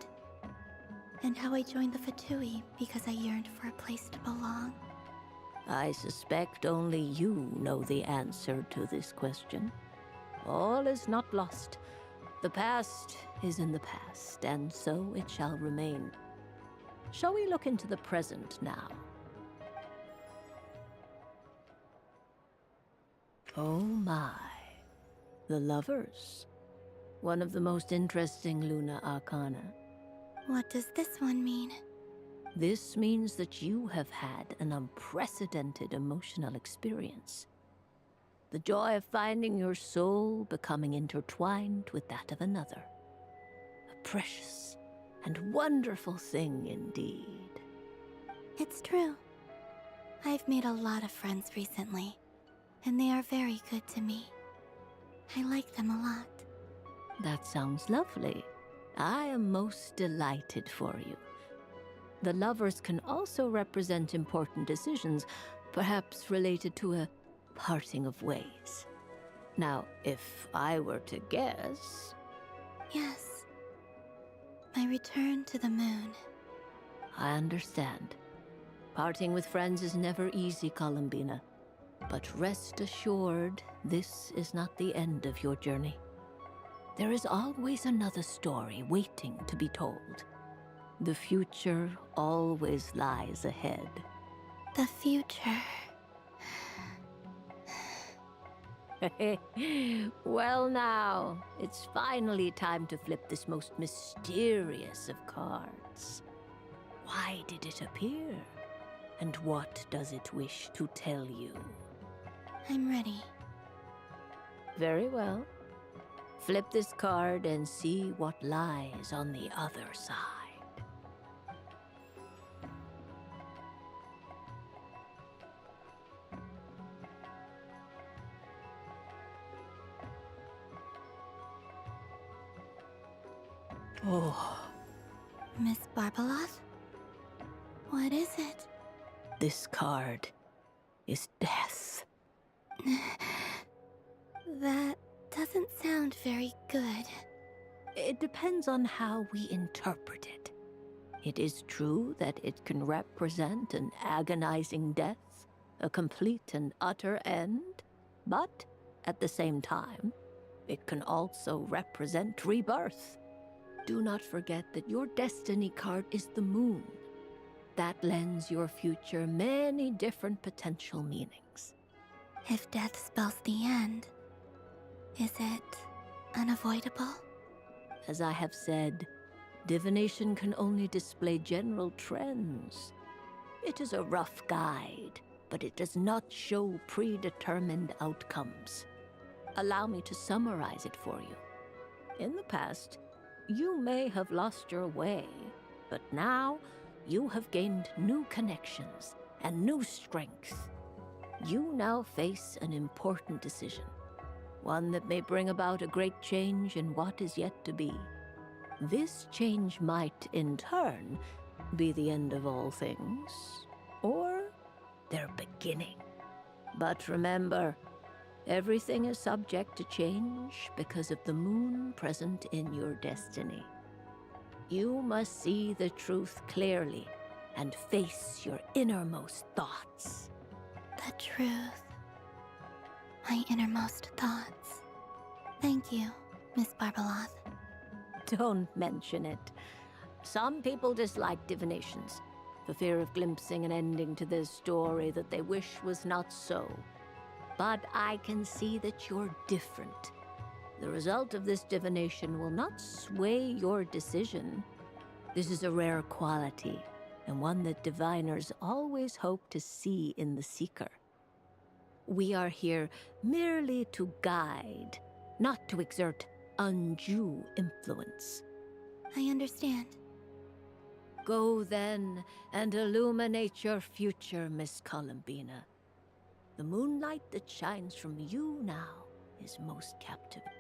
And how I joined the Fatui because I yearned for a place to belong? I suspect only you know the answer to this question. All is not lost. The past is in the past, and so it shall remain. Shall we look into the present now? Oh my. The Lovers. One of the most interesting Luna Arcana. What does this one mean? This means that you have had an unprecedented emotional experience. The joy of finding your soul becoming intertwined with that of another. A precious and wonderful thing indeed. It's true. I've made a lot of friends recently, and they are very good to me. I like them a lot. That sounds lovely. I am most delighted for you. The Lovers can also represent important decisions, perhaps related to a parting of ways. Now, if I were to guess... Yes. My return to the moon. I understand. Parting with friends is never easy, Columbina. But rest assured, this is not the end of your journey. There is always another story waiting to be told. The future always lies ahead. The future. Well now, it's finally time to flip this most mysterious of cards. Why did it appear? And what does it wish to tell you? I'm ready. Very well. Flip this card and see what lies on the other side. Oh. Miss Barbeloth? What is it? This card is death. That doesn't sound very good. It depends on how we interpret it. It is true that it can represent an agonizing death, a complete and utter end, but at the same time, It can also represent rebirth. Do not forget that your destiny card is the moon. That lends your future many different potential meanings. If death spells the end, is it unavoidable? As I have said, divination can only display general trends. It is a rough guide, but it does not show predetermined outcomes. Allow me to summarize it for you. In the past, you may have lost your way, but now you have gained new connections and new strength. You now face an important decision, one that may bring about a great change in what is yet to be. This change might, in turn, be the end of all things, or their beginning. But remember, everything is subject to change because of the moon present in your destiny. You must see the truth clearly and face your innermost thoughts. The truth. My innermost thoughts. Thank you, Miss Barbeloth. Don't mention it. Some people dislike divinations, for fear of glimpsing an ending to their story that they wish was not so. But I can see that you're different. The result of this divination will not sway your decision. This is a rare quality, and one that diviners always hope to see in the seeker. We are here merely to guide, not to exert undue influence. I understand. Go then and illuminate your future, Miss Columbina. The moonlight that shines from you now is most captivating.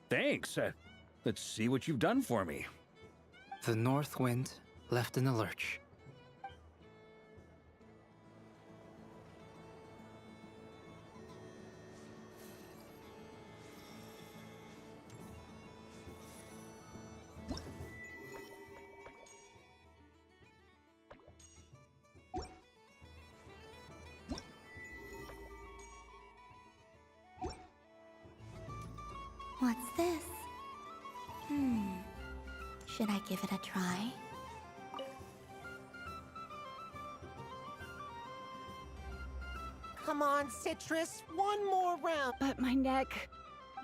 Thanks. Let's see what you've done for me. The north wind left in the lurch. What's this? Should I give it a try? Come on, Citrus, one more round. But my neck.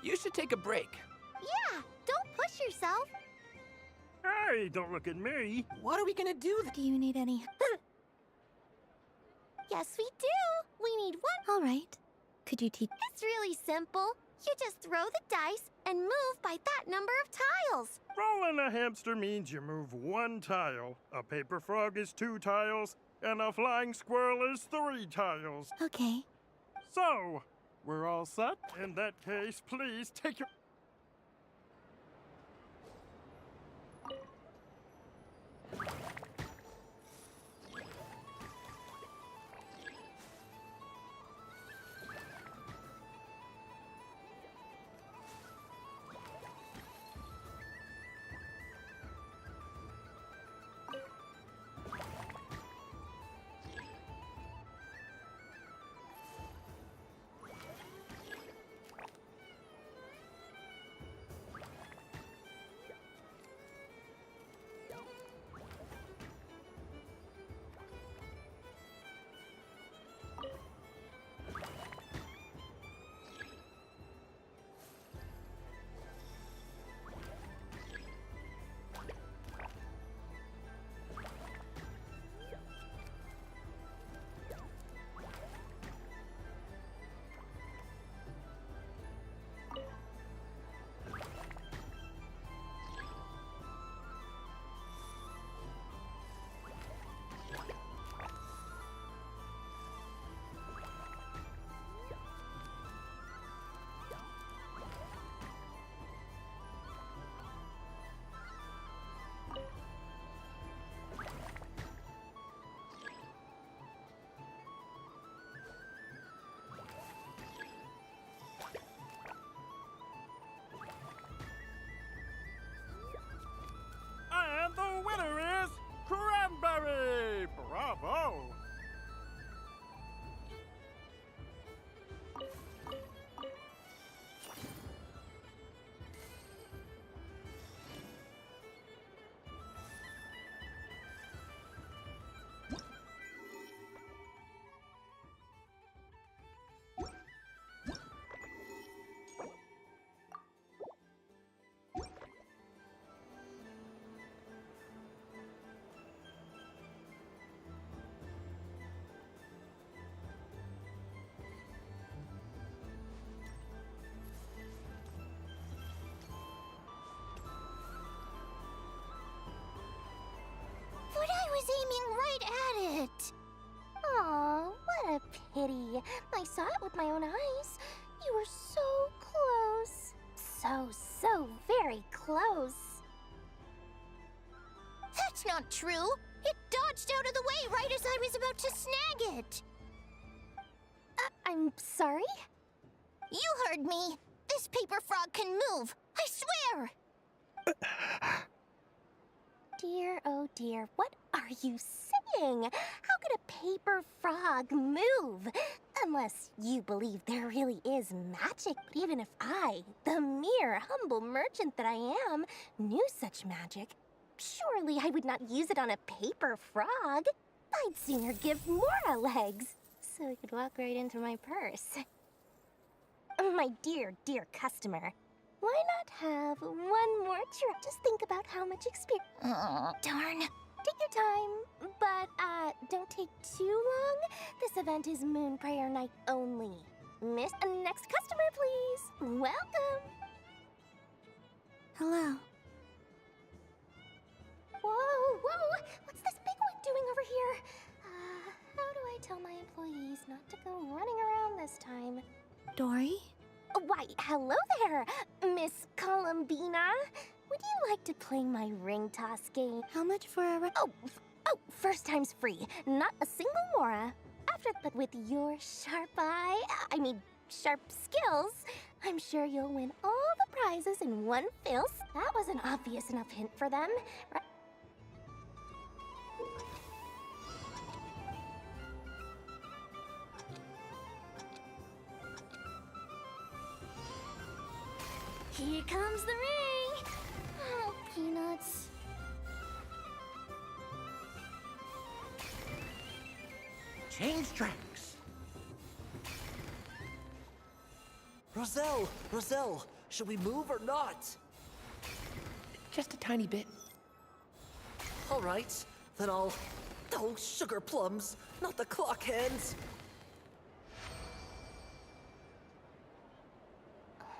You should take a break. Yeah, don't push yourself. Hey, don't look at me. What are we gonna do? Do you need any? Yes, we do. We need one. All right. Could you teach? It's really simple. You just throw the dice and move by that number of tiles. Rolling a hamster means you move one tile. A paper frog is 2 tiles, and a flying squirrel is 3 tiles. Okay. So, we're all set? In that case, please take your... aiming right at it. Aw, what a pity. I saw it with my own eyes. You were so close. So very close. That's not true. It dodged out of the way right as I was about to snag it. I'm sorry? You heard me. This paper frog can move. I swear. Dear, oh dear, what are you saying? How could a paper frog move? Unless you believe there really is magic. But even if I, the mere humble merchant that I am, knew such magic, surely I would not use it on a paper frog. I'd sooner give Mora legs, so I could walk right into my purse. My dear, dear customer, why not have one more try? Just think about how much experience... Darn. Take your time, but don't take too long. This event is Moon Prayer Night only. Miss, next customer, please. Welcome. Hello. Whoa, what's this big one doing over here? How do I tell my employees not to go running around this time? Dory? Why, hello there, Miss Columbina. Would you like to play my ring toss game? How much for a Oh, first time's free. Not a single Mora. After that, with your sharp sharp skills, I'm sure you'll win all the prizes in one fell. That was an obvious enough hint for them, right? Here comes the ring! Oh, peanuts. Change tracks. Roselle, should we move or not? Just a tiny bit. All right, then I'll... Oh, sugar plums, not the clock hands.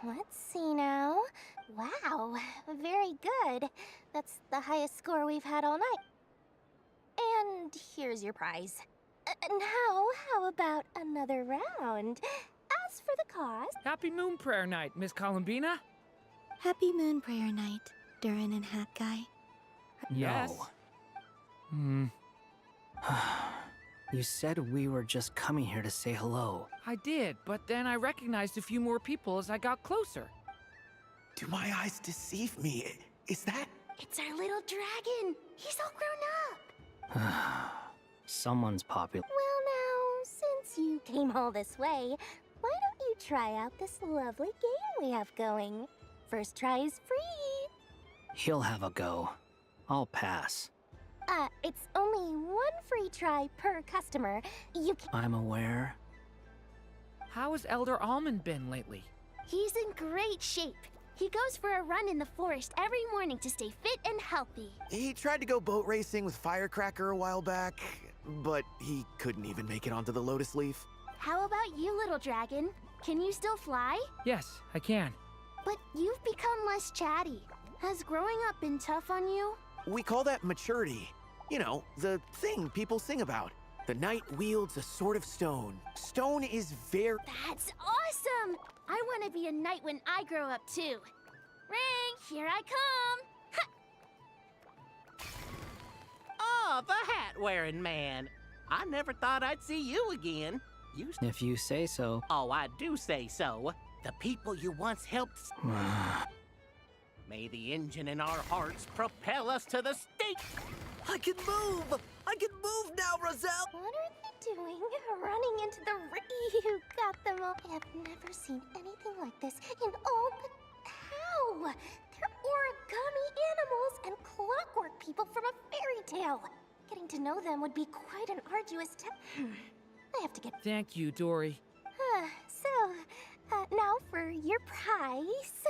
Let's see now. Wow, very good. That's the highest score we've had all night. And here's your prize. Now, how about another round? As for the cost... Happy Moon Prayer Night, Miss Columbina. Happy Moon Prayer Night, Durin and Hat Guy. Yes. You said we were just coming here to say hello. I did, but then I recognized a few more people as I got closer. Do my eyes deceive me? Is that... It's our little dragon. He's all grown up. Someone's popular. Well now, since you came all this way, why don't you try out this lovely game we have going? First try is free. He'll have a go. I'll pass. It's only one free try per customer. You can... I'm aware. How has Elder Almond been lately? He's in great shape. He goes for a run in the forest every morning to stay fit and healthy. He tried to go boat racing with Firecracker a while back, but he couldn't even make it onto the Lotus Leaf. How about you, little dragon? Can you still fly? Yes, I can. But you've become less chatty. Has growing up been tough on you? We call that maturity. You know, the thing people sing about. The knight wields a sword of stone. Stone is very... That's awesome! I want to be a knight when I grow up, too. Ring, here I come! Oh, the hat-wearing man. I never thought I'd see you again. If you say so. Oh, I do say so. The people you once helped... May the engine in our hearts propel us to the stake! I can move! I can move now, Roselle! What are they doing? Running into the ring? You got them all. I have never seen anything like this in all but... How? They're origami animals and clockwork people from a fairy tale. Getting to know them would be quite an arduous task. I have to get... Thank you, Dory. Now for your prize.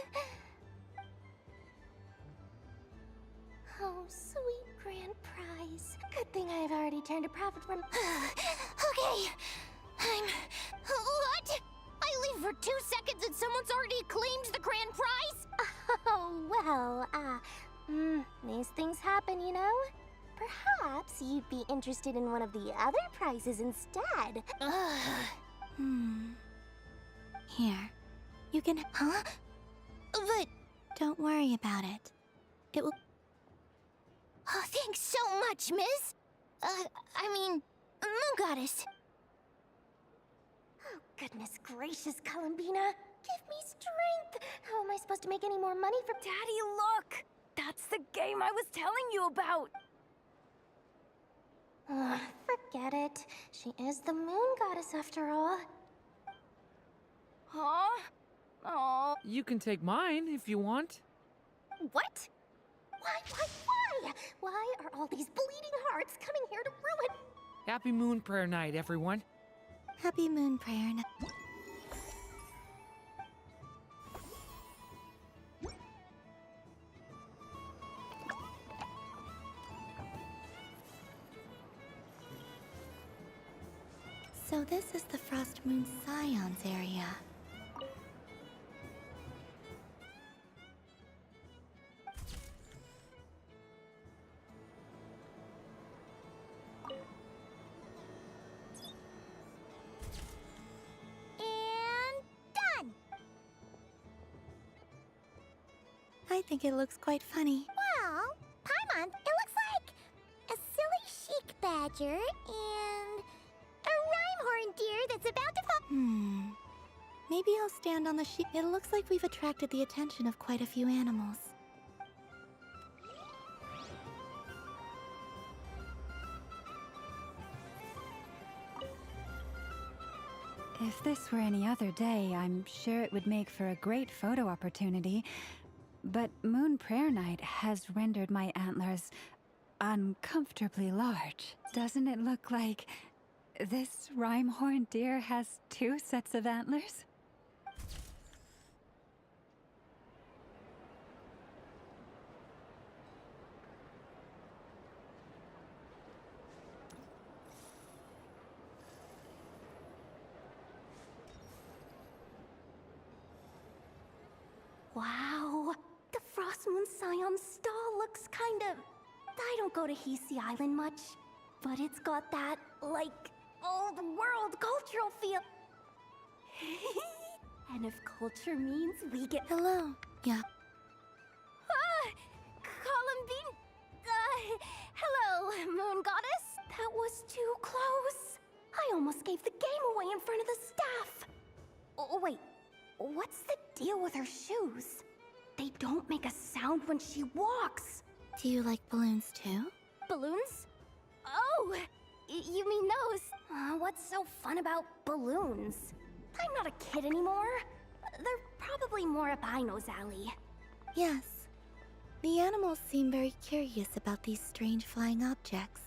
Oh, sweet grand prize. Good thing I've already turned a profit from... Okay, What? I leave for 2 seconds and someone's already claimed the grand prize? Oh, well, these things happen, you know? Perhaps perhaps you'd be interested in one of the other prizes instead. Here. You can. Huh? But. Don't worry about it. It will. Oh, thanks so much, Miss. I mean, Moon Goddess. Oh, goodness gracious, Columbina. Give me strength. How am I supposed to make any more money from Daddy, look! That's the game I was telling you about! Forget it. She is the Moon Goddess after all. Huh? Oh. You can take mine if you want. What? Why? Why are all these bleeding hearts coming here to ruin? Happy Moon Prayer Night, everyone. Happy Moon Prayer Night. So this is the Frost Moon Scions area. And done! I think it looks quite funny. Well, Paimon, it looks like a silly chic badger and a rhyme-horned deer that's about to fall. Maybe I'll stand on the sheep. It looks like we've attracted the attention of quite a few animals. If this were any other day, I'm sure it would make for a great photo opportunity. But Moon Prayer Night has rendered my antlers uncomfortably large. Doesn't it look like this rhyme-horned deer has 2 sets of antlers? Wow, the Frost Moon Scion stall looks kind of... I don't go to Hisi Island much, but it's got that, like, old-world cultural feel. And if culture means we get... Hello. Yeah. Columbine... hello, Moon Goddess. That was too close. I almost gave the game away in front of the staff. Oh, wait. What's the deal with her shoes? They don't make a sound when she walks. Do you like balloons too? Balloons? Oh, you mean those? What's so fun about balloons? I'm not a kid anymore. They're probably more up Aino's alley. Yes. The animals seem very curious about these strange flying objects.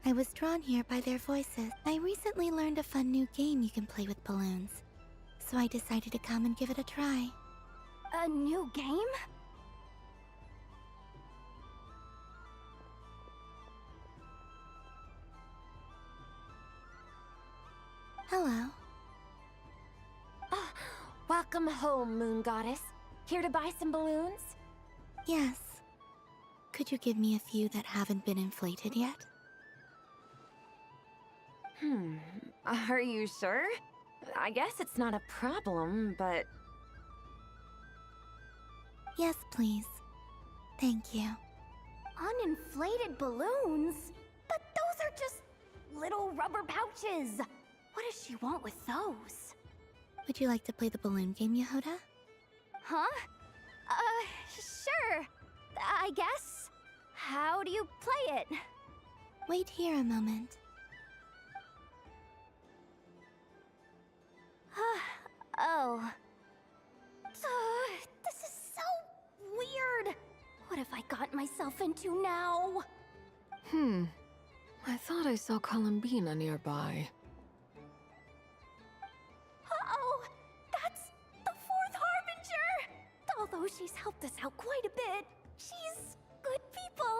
I was drawn here by their voices. I recently learned a fun new game you can play with balloons, so I decided to come and give it a try. A new game? Hello. Welcome home, Moon Goddess. Here to buy some balloons? Yes. Could you give me a few that haven't been inflated yet? Are you sure? I guess it's not a problem, but... Yes, please. Thank you. Uninflated balloons? But those are just little rubber pouches. What does she want with those? Would you like to play the balloon game, Yehuda? Huh? Sure. I guess. How do you play it? Wait here a moment. Oh. This is so weird. What have I got myself into now? I thought I saw Columbina nearby. Uh-oh! That's the 4th Harbinger! Although she's helped us out quite a bit, she's good people,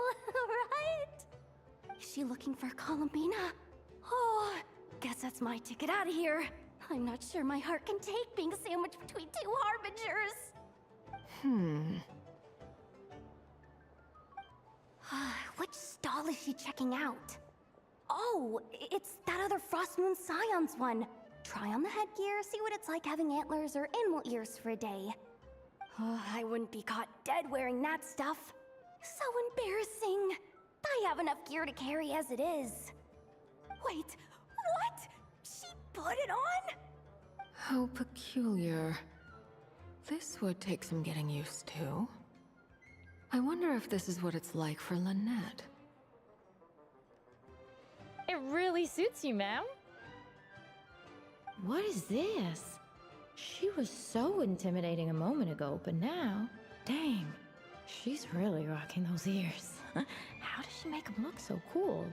right? Is she looking for Columbina? Oh, guess that's my ticket out of here. I'm not sure my heart can take being sandwiched between 2 Harbingers. Which stall is she checking out? Oh, it's that other Frost Moon Scion's one. Try on the headgear, see what it's like having antlers or animal ears for a day. Oh, I wouldn't be caught dead wearing that stuff. So embarrassing. I have enough gear to carry as it is. Wait, what? She put it on? How peculiar. This would take some getting used to. I wonder if this is what it's like for Lynette. It really suits you, ma'am. What is this? She was so intimidating a moment ago, but now, dang, she's really rocking those ears. How does she make them look so cool?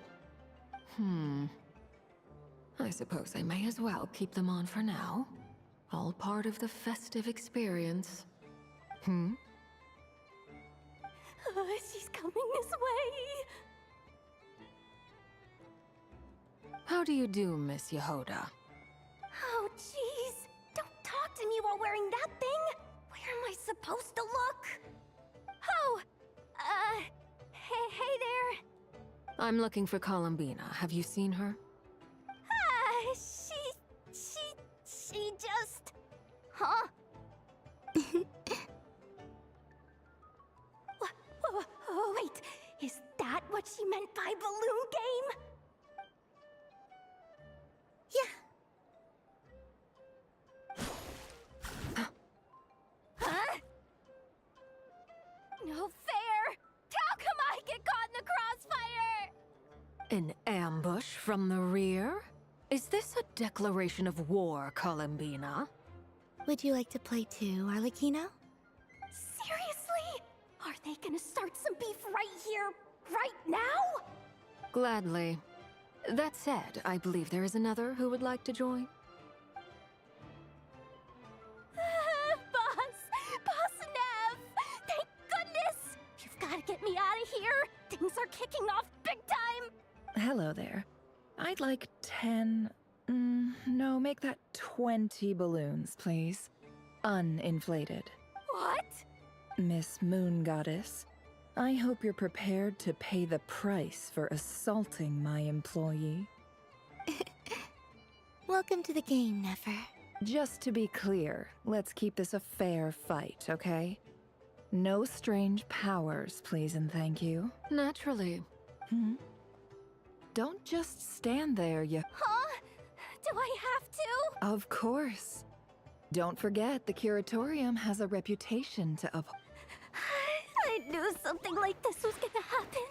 I suppose I may as well keep them on for now. All part of the festive experience. She's coming this way. How do you do, Miss Yehoda? Oh, jeez. Don't talk to me while wearing that thing. Where am I supposed to look? Oh, hey there. I'm looking for Columbina. Have you seen her? She just... Huh? Wait, is that what she meant by balloon game? Yeah. Huh? No fair! How come I get caught in the crossfire? An ambush from the rear? Is this a declaration of war, Columbina? Would you like to play too, Arlecchino? Seriously? Are they gonna start some beef right here, right now? Gladly. That said, I believe there is another who would like to join. Boss Nev! Thank goodness! You've gotta get me out of here! Things are kicking off big time! Hello there. I'd like 10... no, make that 20 balloons, please. Uninflated. What? Miss Moon Goddess, I hope you're prepared to pay the price for assaulting my employee. Welcome to the game, Nefer. Just to be clear, let's keep this a fair fight, okay? No strange powers, please and thank you. Naturally. Don't just stand there, you... Huh? Do I have to? Of course. Don't forget, the Curatorium has a reputation to uphold. I knew something like this was gonna happen.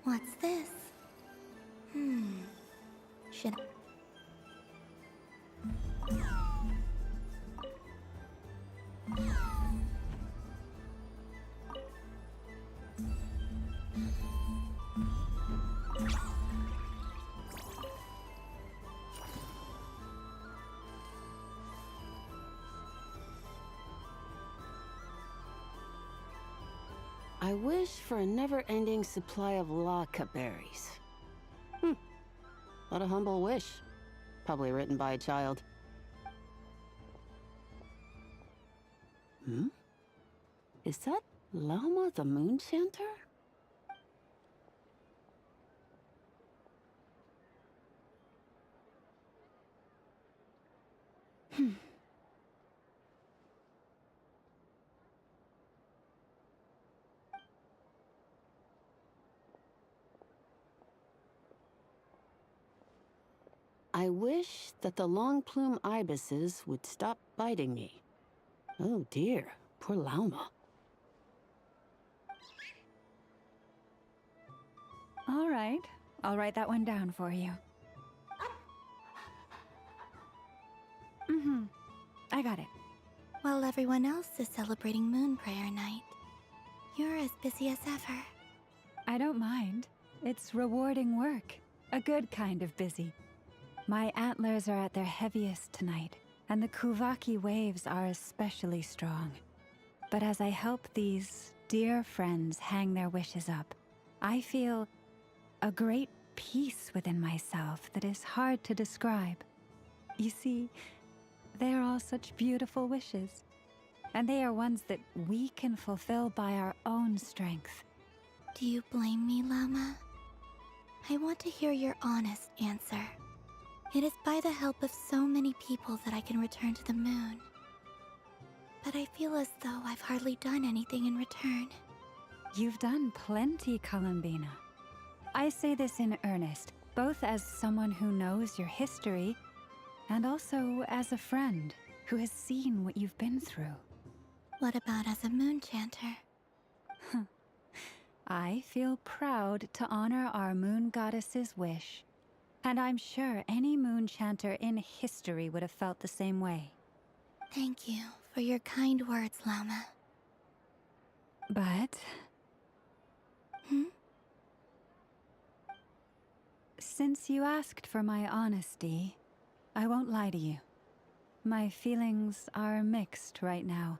What's this? Should I... I wish for a never-ending supply of Laka berries. What a humble wish. Probably written by a child. Is that Lauma the Moon Chanter? I wish that the long plume ibises would stop biting me. Oh dear, poor Lauma. All right, I'll write that one down for you. I got it. While everyone else is celebrating Moon Prayer Night, you're as busy as ever. I don't mind. It's rewarding work. A good kind of busy. My antlers are at their heaviest tonight, and the Kuvaki waves are especially strong. But as I help these dear friends hang their wishes up, I feel a great peace within myself that is hard to describe. You see, they are all such beautiful wishes, and they are ones that we can fulfill by our own strength. Do you blame me, Llama? I want to hear your honest answer. It is by the help of so many people that I can return to the moon. But I feel as though I've hardly done anything in return. You've done plenty, Columbina. I say this in earnest, both as someone who knows your history, and also as a friend who has seen what you've been through. What about as a moon chanter? I feel proud to honor our moon goddess's wish, and I'm sure any moon chanter in history would have felt the same way. Thank you for your kind words, Llama. But... Since you asked for my honesty, I won't lie to you. My feelings are mixed right now.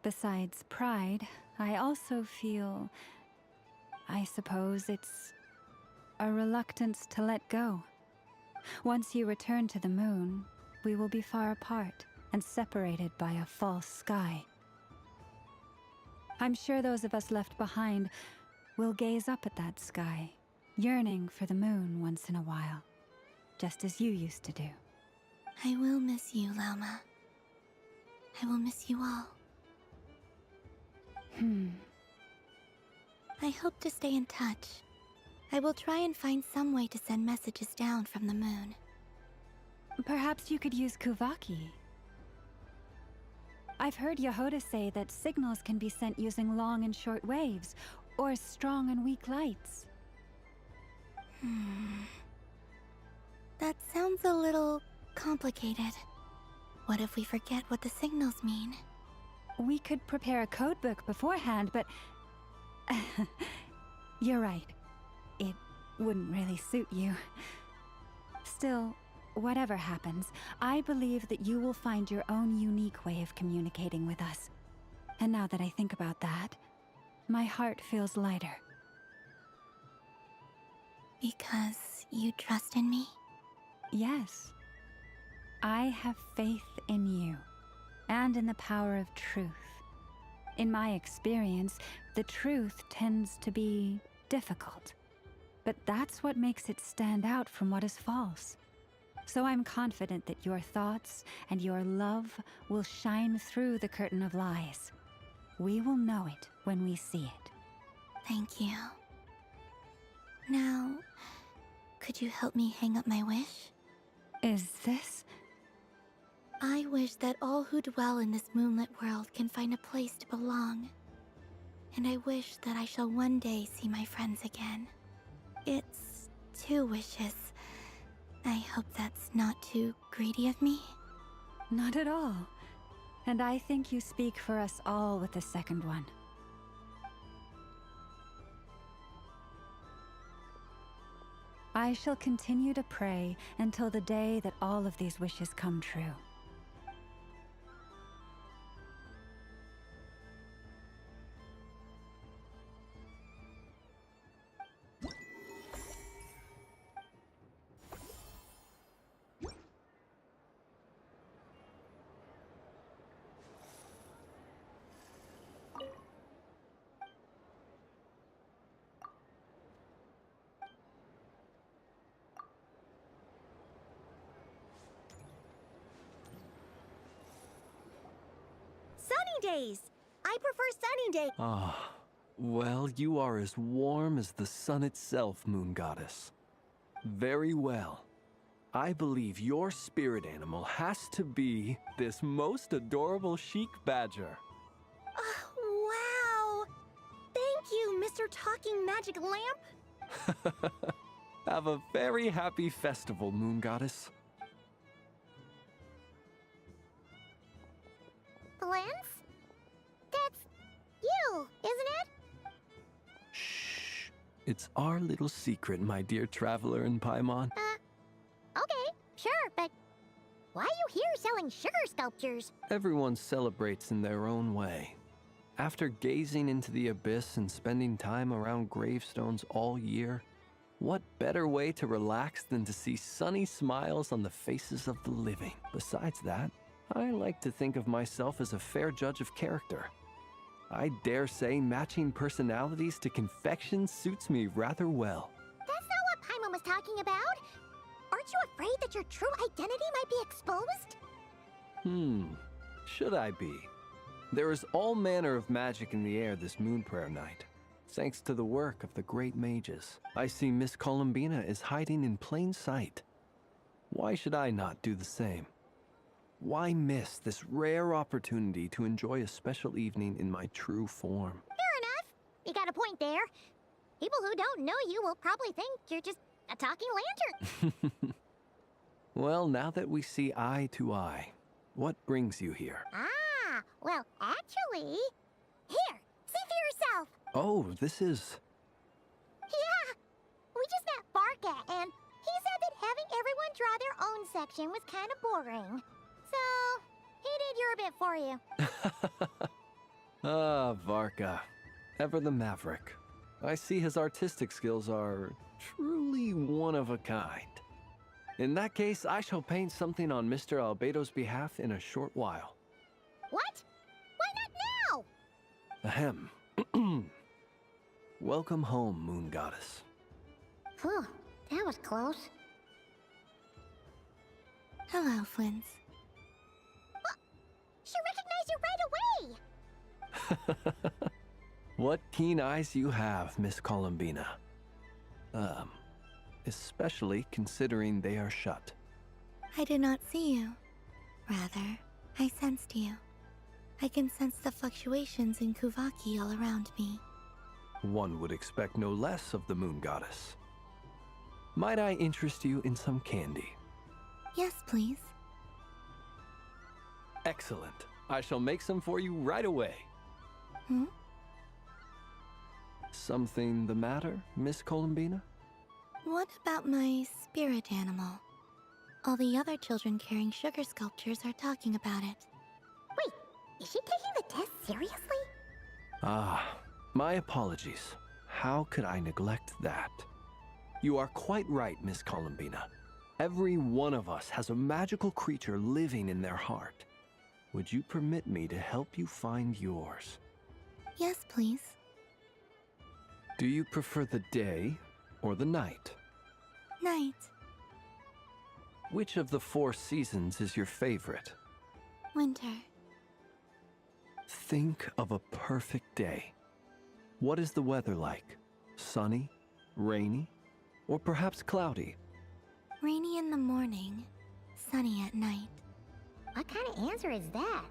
Besides pride, I also feel... I suppose it's a reluctance to let go. Once you return to the moon, we will be far apart and separated by a false sky. I'm sure those of us left behind will gaze up at that sky, yearning for the moon once in a while, just as you used to do. I will miss you, Llama. I will miss you all. I hope to stay in touch. I will try and find some way to send messages down from the moon. Perhaps you could use Kuvaki. I've heard Yehoda say that signals can be sent using long and short waves, or strong and weak lights. That sounds a little complicated. What if we forget what the signals mean? We could prepare a codebook beforehand, but... You're right. It wouldn't really suit you. Still, whatever happens, I believe that you will find your own unique way of communicating with us. And now that I think about that, my heart feels lighter. Because you trust in me? Yes. I have faith in you, and in the power of truth. In my experience, the truth tends to be difficult. But that's what makes it stand out from what is false. So I'm confident that your thoughts and your love will shine through the curtain of lies. We will know it when we see it. Thank you. Now, could you help me hang up my wish? Is this? I wish that all who dwell in this moonlit world can find a place to belong. And I wish that I shall one day see my friends again. It's 2 wishes. I hope that's not too greedy of me. Not at all. And I think you speak for us all with the second one. I shall continue to pray until the day that all of these wishes come true. days. I prefer sunny days. Ah, well, you are as warm as the sun itself, Moon Goddess. Very well. I believe your spirit animal has to be this most adorable chic badger. Wow! Thank you, Mr. Talking Magic Lamp. Have a very happy festival, Moon Goddess. Flens? That's you, isn't it? Shh. It's our little secret, my dear traveler in Paimon. Okay, sure, but why are you here selling sugar sculptures? Everyone celebrates in their own way. After gazing into the abyss and spending time around gravestones all year, what better way to relax than to see sunny smiles on the faces of the living? Besides that, I like to think of myself as a fair judge of character. I dare say matching personalities to confection suits me rather well. That's not what Paimon was talking about. Aren't you afraid that your true identity might be exposed? Should I be? There is all manner of magic in the air this moon prayer night. Thanks to the work of the great mages, I see Miss Columbina is hiding in plain sight. Why should I not do the same? Why miss this rare opportunity to enjoy a special evening in my true form? Fair enough. You got a point there. People who don't know you will probably think you're just a talking lantern. Well, now that we see eye to eye, what brings you here? Ah, well, actually... Here, see for yourself. Oh, this is... Yeah, we just met Barca, and he said that having everyone draw their own section was kind of boring. So, he did your bit for you. Ah, Varka. Ever the maverick. I see his artistic skills are truly one of a kind. In that case, I shall paint something on Mr. Albedo's behalf in a short while. What? Why not now? Ahem. Welcome home, Moon Goddess. Phew, that was close. Hello, Flins. She recognized you right away! What keen eyes you have, Miss Columbina. Especially considering they are shut. I did not see you. Rather, I sensed you. I can sense the fluctuations in Kuvaki all around me. One would expect no less of the Moon Goddess. Might I interest you in some candy? Yes, please. Excellent. I shall make some for you right away. Something the matter, Miss Columbina? What about my spirit animal? All the other children carrying sugar sculptures are talking about it. Wait, is she taking the test seriously? Ah, my apologies. How could I neglect that? You are quite right, Miss Columbina. Every one of us has a magical creature living in their heart. Would you permit me to help you find yours? Yes, please. Do you prefer the day or the night? Night. Which of the 4 seasons is your favorite? Winter. Think of a perfect day. What is the weather like? Sunny, rainy, or perhaps cloudy? Rainy in the morning, sunny at night. What kind of answer is that?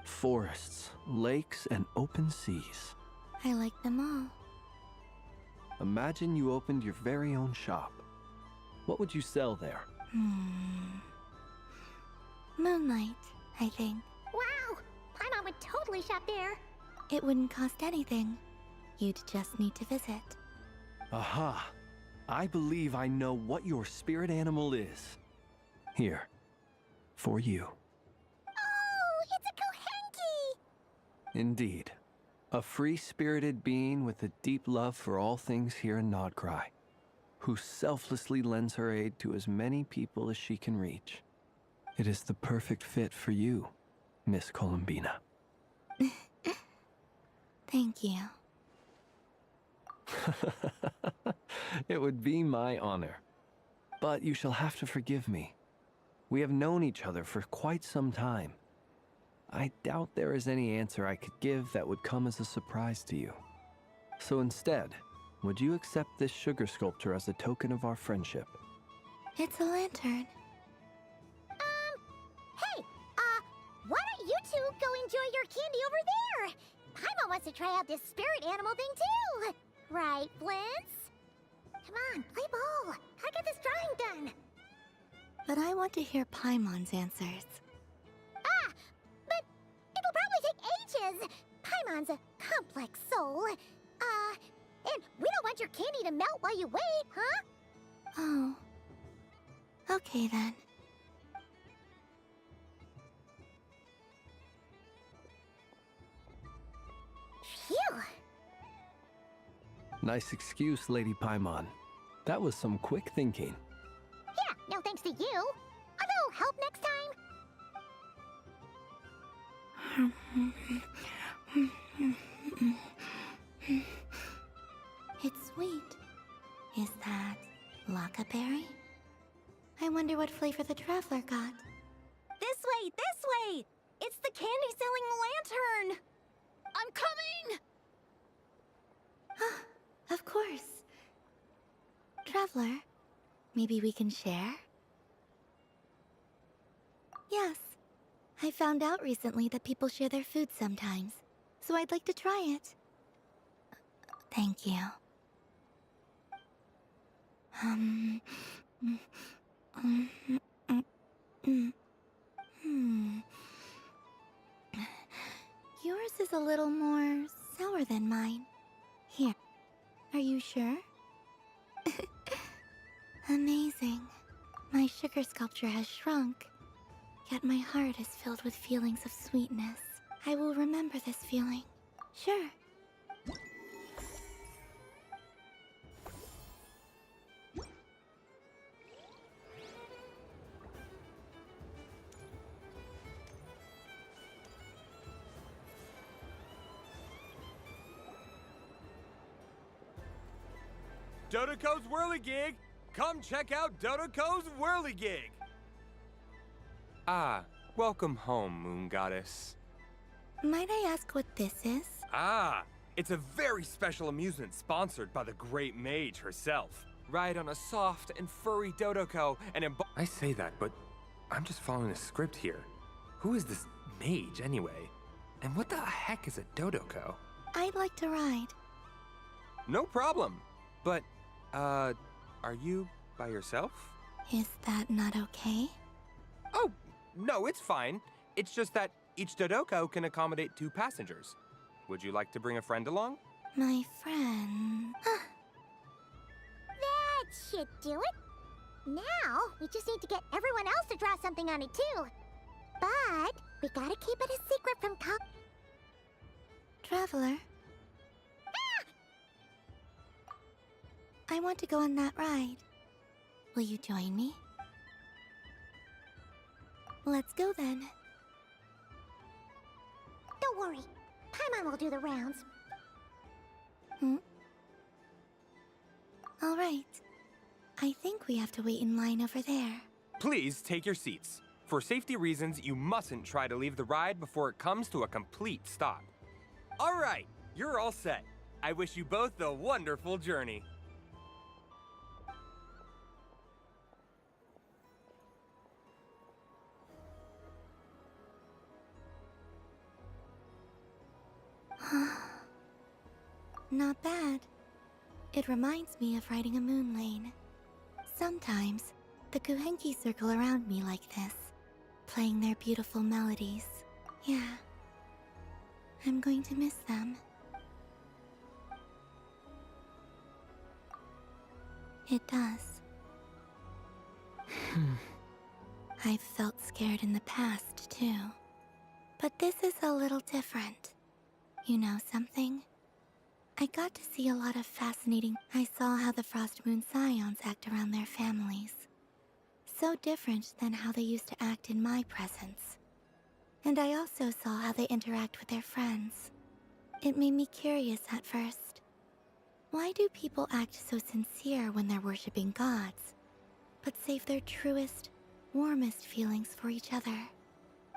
Forests, lakes, and open seas. I like them all. Imagine you opened your very own shop. What would you sell there? Moonlight, I think. Wow! Paimon would totally shop there. It wouldn't cost anything. You'd just need to visit. Aha! I believe I know what your spirit animal is. Here, for you. Oh, it's a Kohenki! Indeed. A free-spirited being with a deep love for all things here in Nodcry, who selflessly lends her aid to as many people as she can reach. It is the perfect fit for you, Miss Columbina. Thank you. It would be my honor. But you shall have to forgive me. We have known each other for quite some time. I doubt there is any answer I could give that would come as a surprise to you. So instead, would you accept this sugar sculpture as a token of our friendship? It's a lantern. Hey, why don't you two go enjoy your candy over there? Paimon wants to try out this spirit animal thing too. Right, Blintz? Come on, play ball. I got this drawing done. But I want to hear Paimon's answers. But it'll probably take ages. Paimon's a complex soul. And we don't want your candy to melt while you wait, huh? Oh. Okay then. Phew. Nice excuse, Lady Paimon. That was some quick thinking. Yeah, no thanks to you. A little help next time? It's sweet. Is that Laka berry? I wonder what flavor the traveler got. This way, this way! It's the candy-selling lantern! I'm coming! Of course. Traveler, maybe we can share? Yes. I found out recently that people share their food sometimes, so I'd like to try it. Thank you. Yours is a little more sour than mine. Here. Are you sure? Amazing. My sugar sculpture has shrunk, yet my heart is filled with feelings of sweetness. I will remember this feeling. Sure. Dodoco's Whirligig! Come check out Dodoco's Whirligig! Ah, welcome home, Moon Goddess. Might I ask what this is? Ah, it's a very special amusement sponsored by the great mage herself. Ride on a soft and furry Dodoco and I say that, but I'm just following a script here. Who is this mage, anyway? And what the heck is a Dodoco? I'd like to ride. No problem. But, are you by yourself? Is that not okay? Oh, no, it's fine. It's just that each Dodoco can accommodate 2 passengers. Would you like to bring a friend along? My friend... That should do it. Now, we just need to get everyone else to draw something on it too. But, we gotta keep it a secret from Traveler? I want to go on that ride. Will you join me? Let's go then. Don't worry. Paimon will do the rounds. All right. I think we have to wait in line over there. Please take your seats. For safety reasons, you mustn't try to leave the ride before it comes to a complete stop. All right, you're all set. I wish you both a wonderful journey. Not bad. It reminds me of riding a moon lane. Sometimes, the Kuhenki circle around me like this, playing their beautiful melodies. Yeah. I'm going to miss them. It does. I've felt scared in the past, too. But this is a little different. You know something? I got to see a lot of fascinating... I saw how the Frost Moon Scions act around their families. So different than how they used to act in my presence. And I also saw how they interact with their friends. It made me curious at first. Why do people act so sincere when they're worshipping gods, but save their truest, warmest feelings for each other?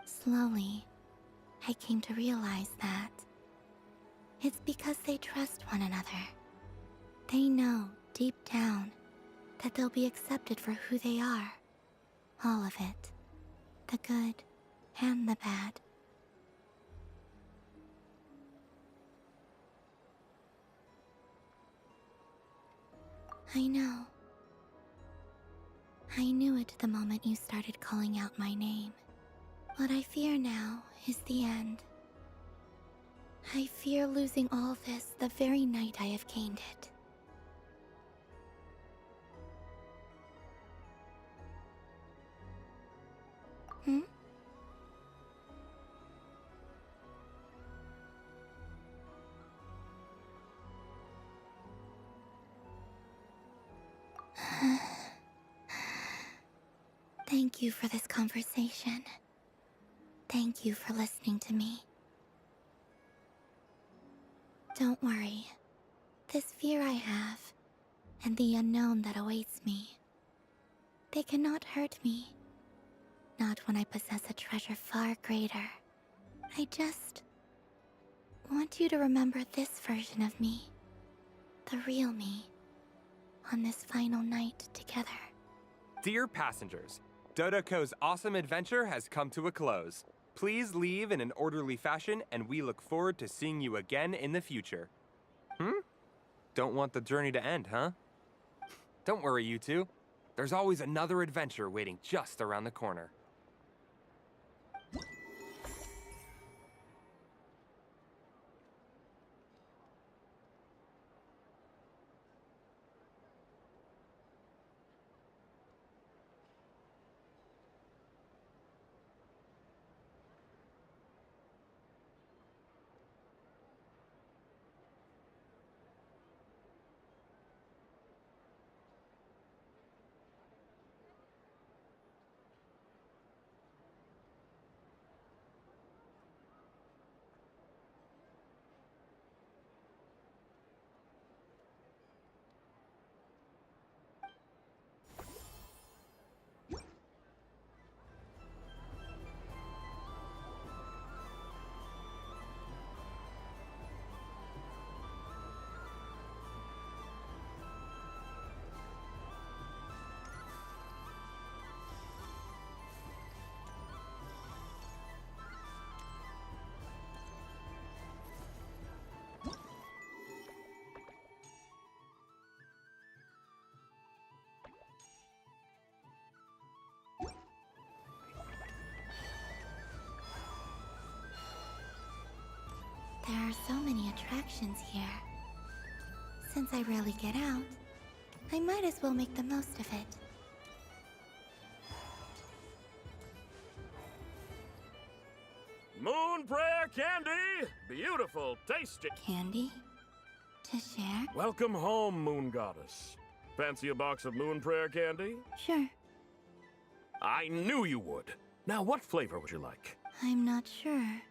Slowly, I came to realize that it's because they trust one another. They know, deep down, that they'll be accepted for who they are. All of it. The good and the bad. I know. I knew it the moment you started calling out my name. What I fear now is the end. I fear losing all this the very night I have gained it. Hmm? Thank you for this conversation. Thank you for listening to me. Don't worry. This fear I have, and the unknown that awaits me, they cannot hurt me. Not when I possess a treasure far greater. I just want you to remember this version of me, the real me, on this final night together. Dear passengers, Dodoko's awesome adventure has come to a close. Please leave in an orderly fashion, and we look forward to seeing you again in the future. Don't want the journey to end, huh? Don't worry, you two. There's always another adventure waiting just around the corner. There are so many attractions here. Since I rarely get out, I might as well make the most of it. Moon prayer candy! Beautiful, tasty. Candy? To share? Welcome home, Moon Goddess. Fancy a box of moon prayer candy? Sure. I knew you would. Now, what flavor would you like? I'm not sure.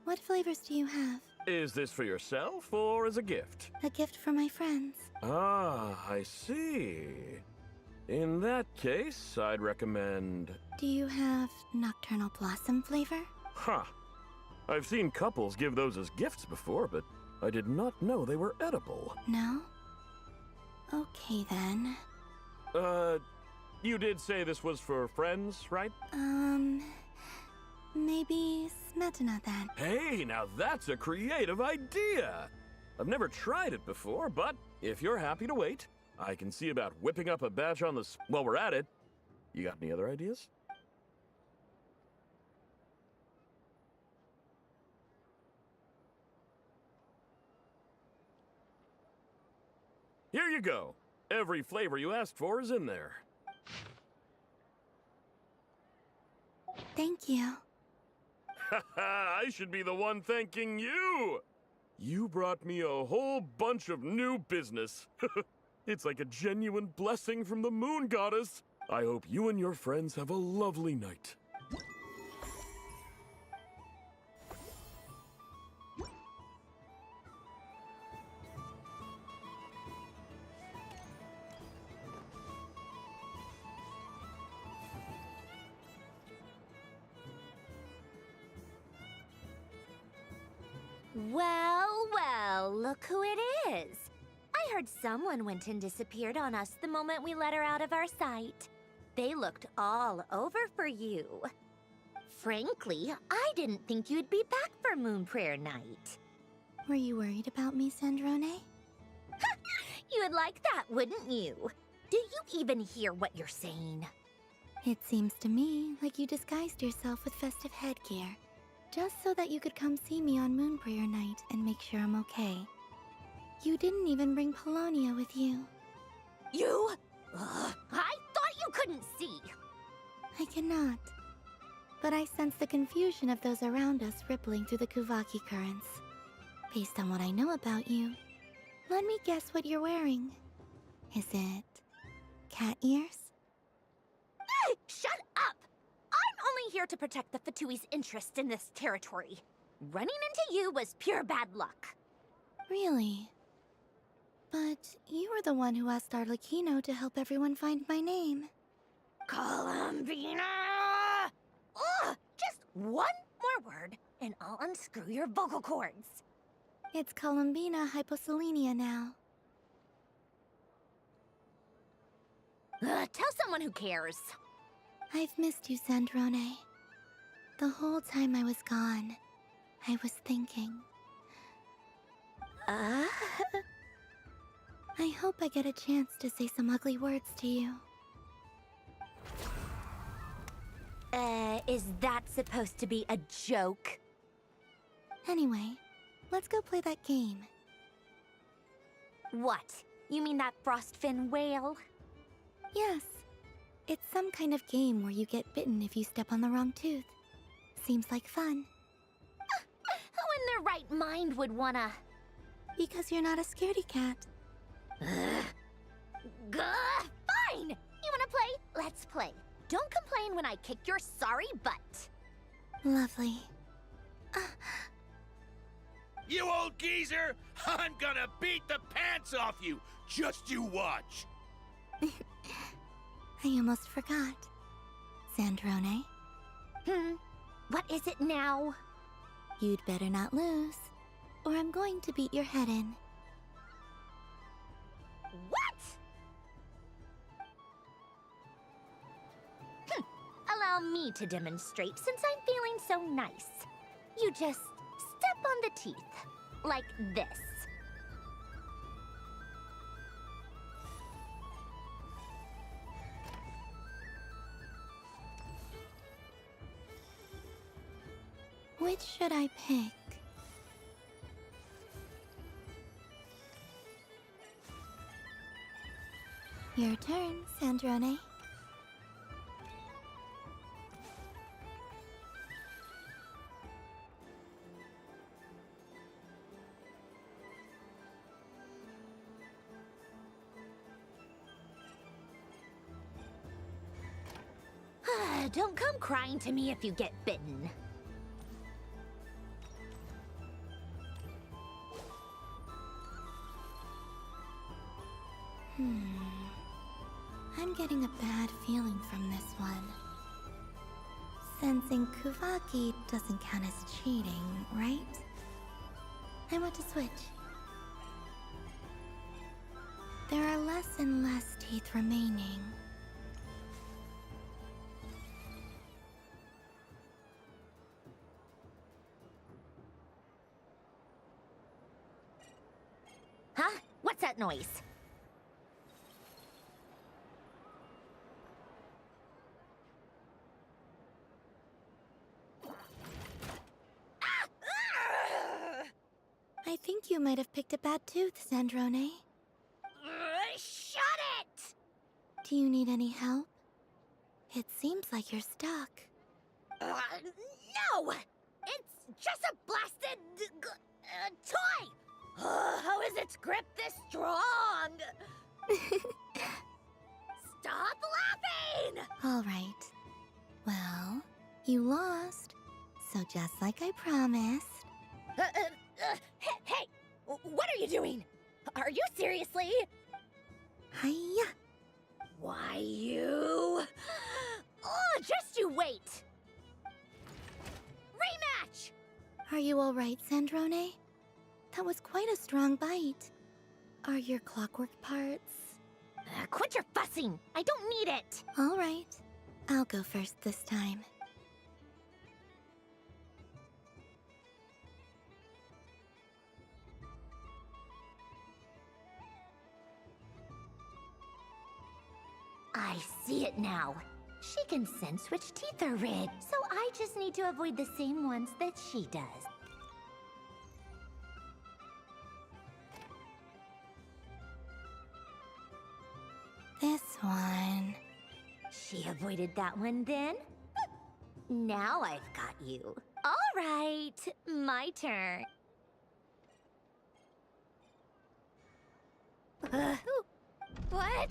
What flavors do you have? Is this for yourself or as a gift? A gift for my friends. Ah, I see. In that case, I'd recommend... Do you have Nocturnal Blossom flavor? Huh. I've seen couples give those as gifts before, but I did not know they were edible. No? Okay then. You did say this was for friends, right? Maybe Smetana then. Hey, now that's a creative idea! I've never tried it before, but if you're happy to wait, I can see about whipping up a batch on the while we're at it. You got any other ideas? Here you go. Every flavor you asked for is in there. Thank you. I should be the one thanking you! You brought me a whole bunch of new business. It's like a genuine blessing from the Moon Goddess. I hope you and your friends have a lovely night. Well, well, look who it is. I heard someone went and disappeared on us the moment we let her out of our sight. They looked all over for you. Frankly, I didn't think you'd be back for Moon Prayer Night. Were you worried about me, Sandrone? You would like that, wouldn't you? Do you even hear what you're saying? It seems to me like you disguised yourself with festive headgear, just so that you could come see me on Moon Prayer Night and make sure I'm okay. You didn't even bring Polonia with you. You? I thought you couldn't see. I cannot. But I sense the confusion of those around us rippling through the Kuvaki currents. Based on what I know about you, let me guess what you're wearing. Is it cat ears? Shut up! I'm only here to protect the Fatui's interest in this territory. Running into you was pure bad luck. Really? But you were the one who asked Arlecchino to help everyone find my name. Columbina! Ugh! Just one more word, and I'll unscrew your vocal cords. It's Columbina hyposelenia now. Tell someone who cares. I've missed you, Sandrone. The whole time I was gone, I was thinking. I hope I get a chance to say some ugly words to you. Is that supposed to be a joke? Anyway, let's go play that game. What? You mean that frostfin whale? Yes. It's some kind of game where you get bitten if you step on the wrong tooth. Seems like fun. Who in their right mind would wanna... Because you're not a scaredy cat. Fine! You wanna play? Let's play. Don't complain when I kick your sorry butt. Lovely. You old geezer! I'm gonna beat the pants off you! Just you watch! I almost forgot. Sandrone? What is it now? You'd better not lose, or I'm going to beat your head in. What? Allow me to demonstrate since I'm feeling so nice. You just step on the teeth, like this. Which should I pick? Your turn, Sandrone. Don't come crying to me if you get bitten. I'm getting a bad feeling from this one. Sensing Kuvaki doesn't count as cheating, right? I want to switch. There are less and less teeth remaining. Huh? What's that noise? I think you might have picked a bad tooth, Sandrone. Shut it! Do you need any help? It seems like you're stuck. No! It's just a blasted... toy! How is its grip this strong? Stop laughing! All right. Well, you lost. So just like I promised... Hey! What are you doing? Are you seriously? Hiya! Why, you... Oh, just you wait! Rematch! Are you all right, Sandrone? That was quite a strong bite. Are your clockwork parts? Quit your fussing! I don't need it! All right. I'll go first this time. I see it now. She can sense which teeth are red, so I just need to avoid the same ones that she does. This one. She avoided that one then? Now I've got you. All right, my turn. What?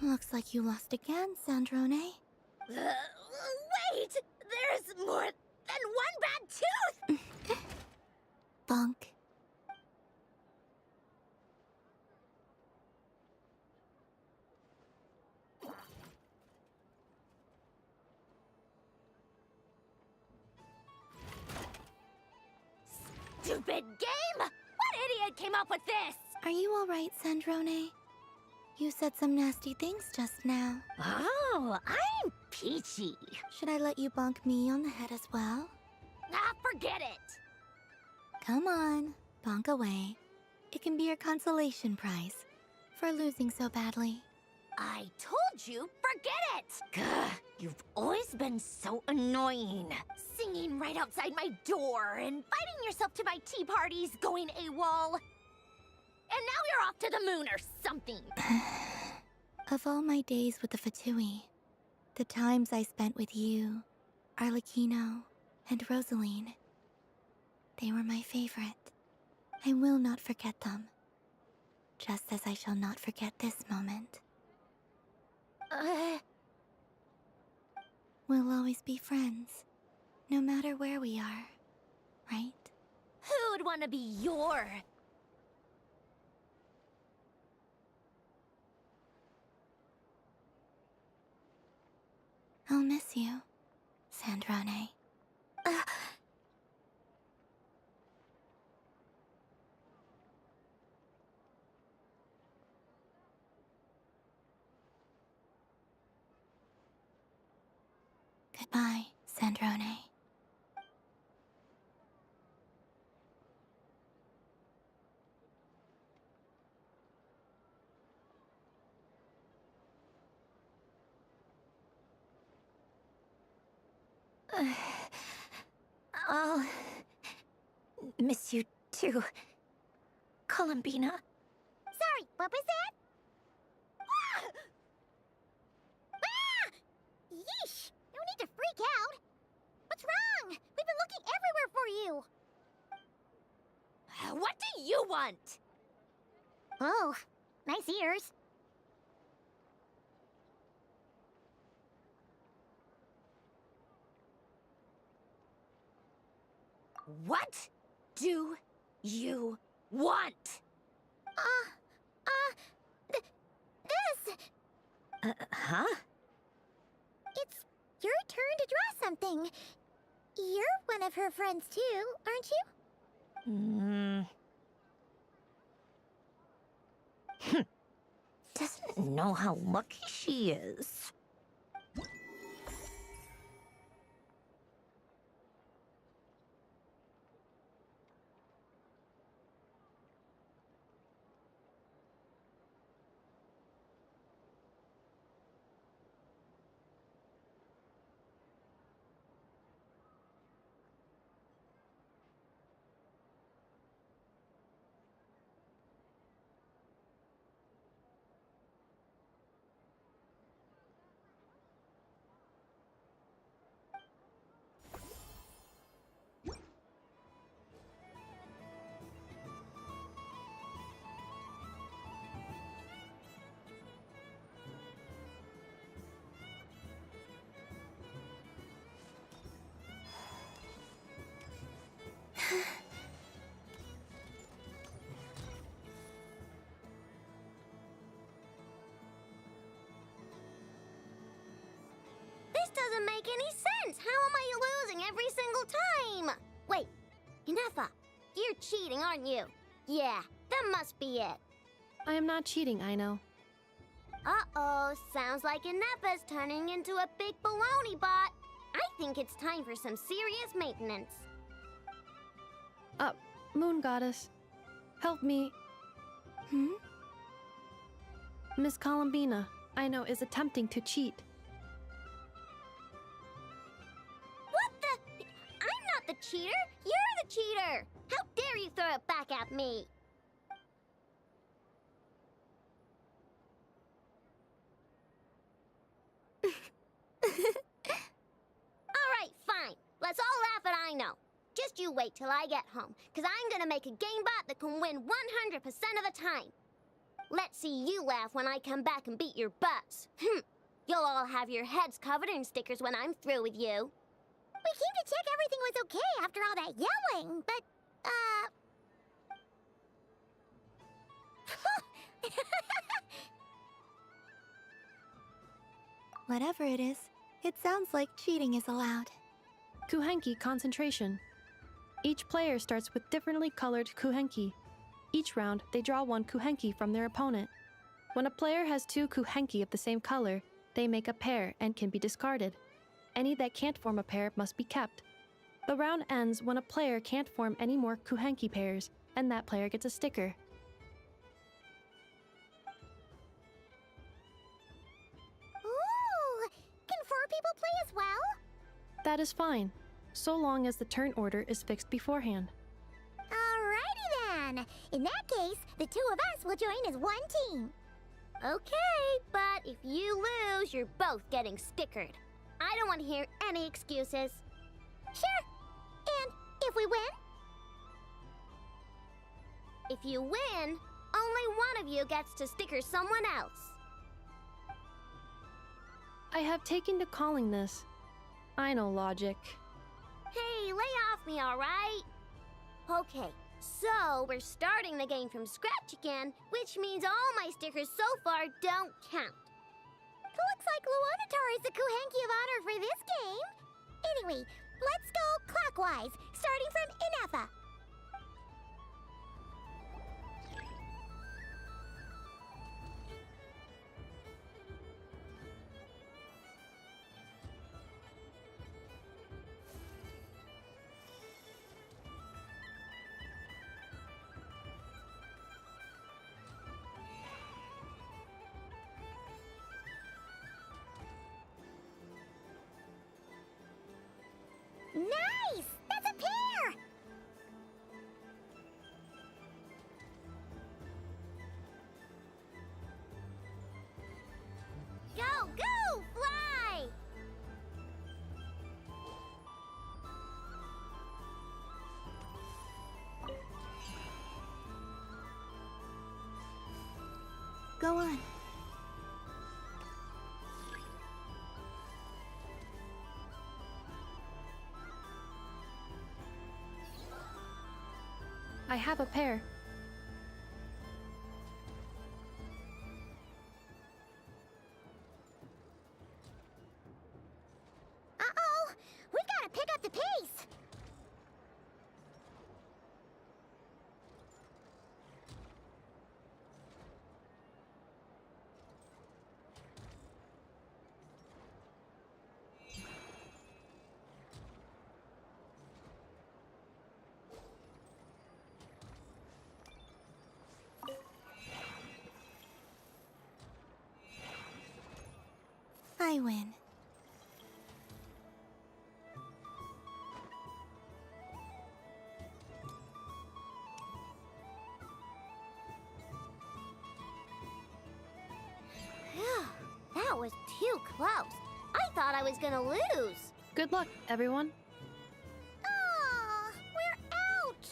Looks like you lost again, Sandrone. Wait! There's more than one bad tooth! Bonk. Stupid game! What idiot came up with this? Are you alright, Sandrone? You said some nasty things just now. Oh, I'm peachy. Should I let you bonk me on the head as well? Ah, forget it! Come on, bonk away. It can be your consolation prize for losing so badly. I told you, forget it! Gah, you've always been so annoying. Singing right outside my door, inviting yourself to my tea parties, going AWOL. And now you're off to the moon or something. Of all my days with the Fatui, the times I spent with you, Arlecchino, and Rosaline, they were my favorite. I will not forget them. Just as I shall not forget this moment. We'll always be friends, no matter where we are, right? Who would want to be your... I'll miss you, Sandrone. Goodbye, Sandrone. I'll miss you too, Columbina. Sorry, what was that? Yeesh! No need to freak out. What's wrong? We've been looking everywhere for you. What do you want? Oh, nice ears. What do you want? This. Huh? It's your turn to draw something. You're one of her friends too, aren't you? Doesn't know how lucky she is. This doesn't make any sense! How am I losing every single time? Wait, Inefa, You're cheating, aren't you? Yeah, that must be it. I am not cheating, Aino. Uh-oh, sounds like Inepa's turning into a big baloney bot. I think it's time for some serious maintenance. Moon Goddess, help me. Miss Columbina, Aino is attempting to cheat. What the? I'm not the cheater. You're the cheater. How dare you throw it back at me? All right, fine. Let's all laugh at Aino. Just you wait till I get home, because I'm gonna make a game bot that can win 100% of the time. Let's see you laugh when I come back and beat your butts. You'll all have your heads covered in stickers when I'm through with you. We came to check everything was okay after all that yelling, but, Whatever it is, it sounds like cheating is allowed. Kuhenki concentration. Each player starts with differently colored kuhenki. Each round, they draw one kuhenki from their opponent. When a player has two kuhenki of the same color, they make a pair and can be discarded. Any that can't form a pair must be kept. The round ends when a player can't form any more kuhenki pairs, and that player gets a sticker. Ooh! Can 4 people play as well? That is fine, so long as the turn order is fixed beforehand. Alrighty then. In that case, the 2 of us will join as one team. Okay, but if you lose, you're both getting stickered. I don't want to hear any excuses. Sure. And if we win? If you win, only one of you gets to sticker someone else. I have taken to calling this. I know logic. Hey, lay off me, alright? Okay, so we're starting the game from scratch again, which means all my stickers so far don't count. Looks like Luonatar is the Kuhenki of honor for this game. Anyway, let's go clockwise, starting from Inepa. Nice! That's a pair! Go, go, fly! Go on. I have a pair. Uh-oh! We've got to pick up the pace! I win. Phew, that was too close. I thought I was gonna lose. Good luck, everyone. Aw, we're out!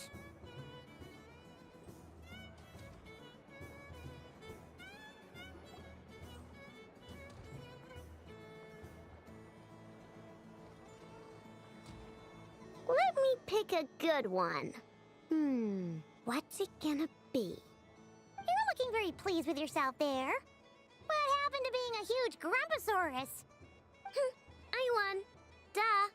Let me pick a good one. What's it gonna be? You're looking very pleased with yourself there. What happened to being a huge Grumposaurus? I won. Duh.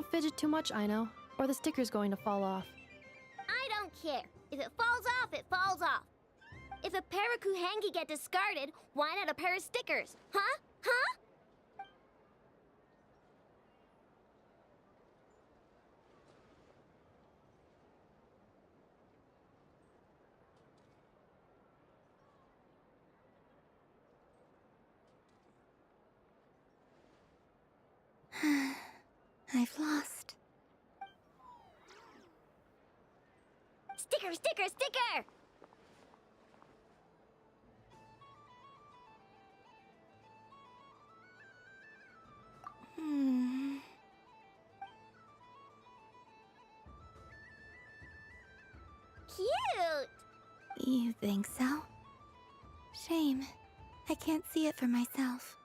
Don't fidget too much, Aino, or the sticker's going to fall off. I don't care. If it falls off, it falls off. If a pair of Kuhenki get discarded, why not a pair of stickers? Huh? Huh? I've lost. Sticker, sticker, sticker! Cute! You think so? Shame. I can't see it for myself.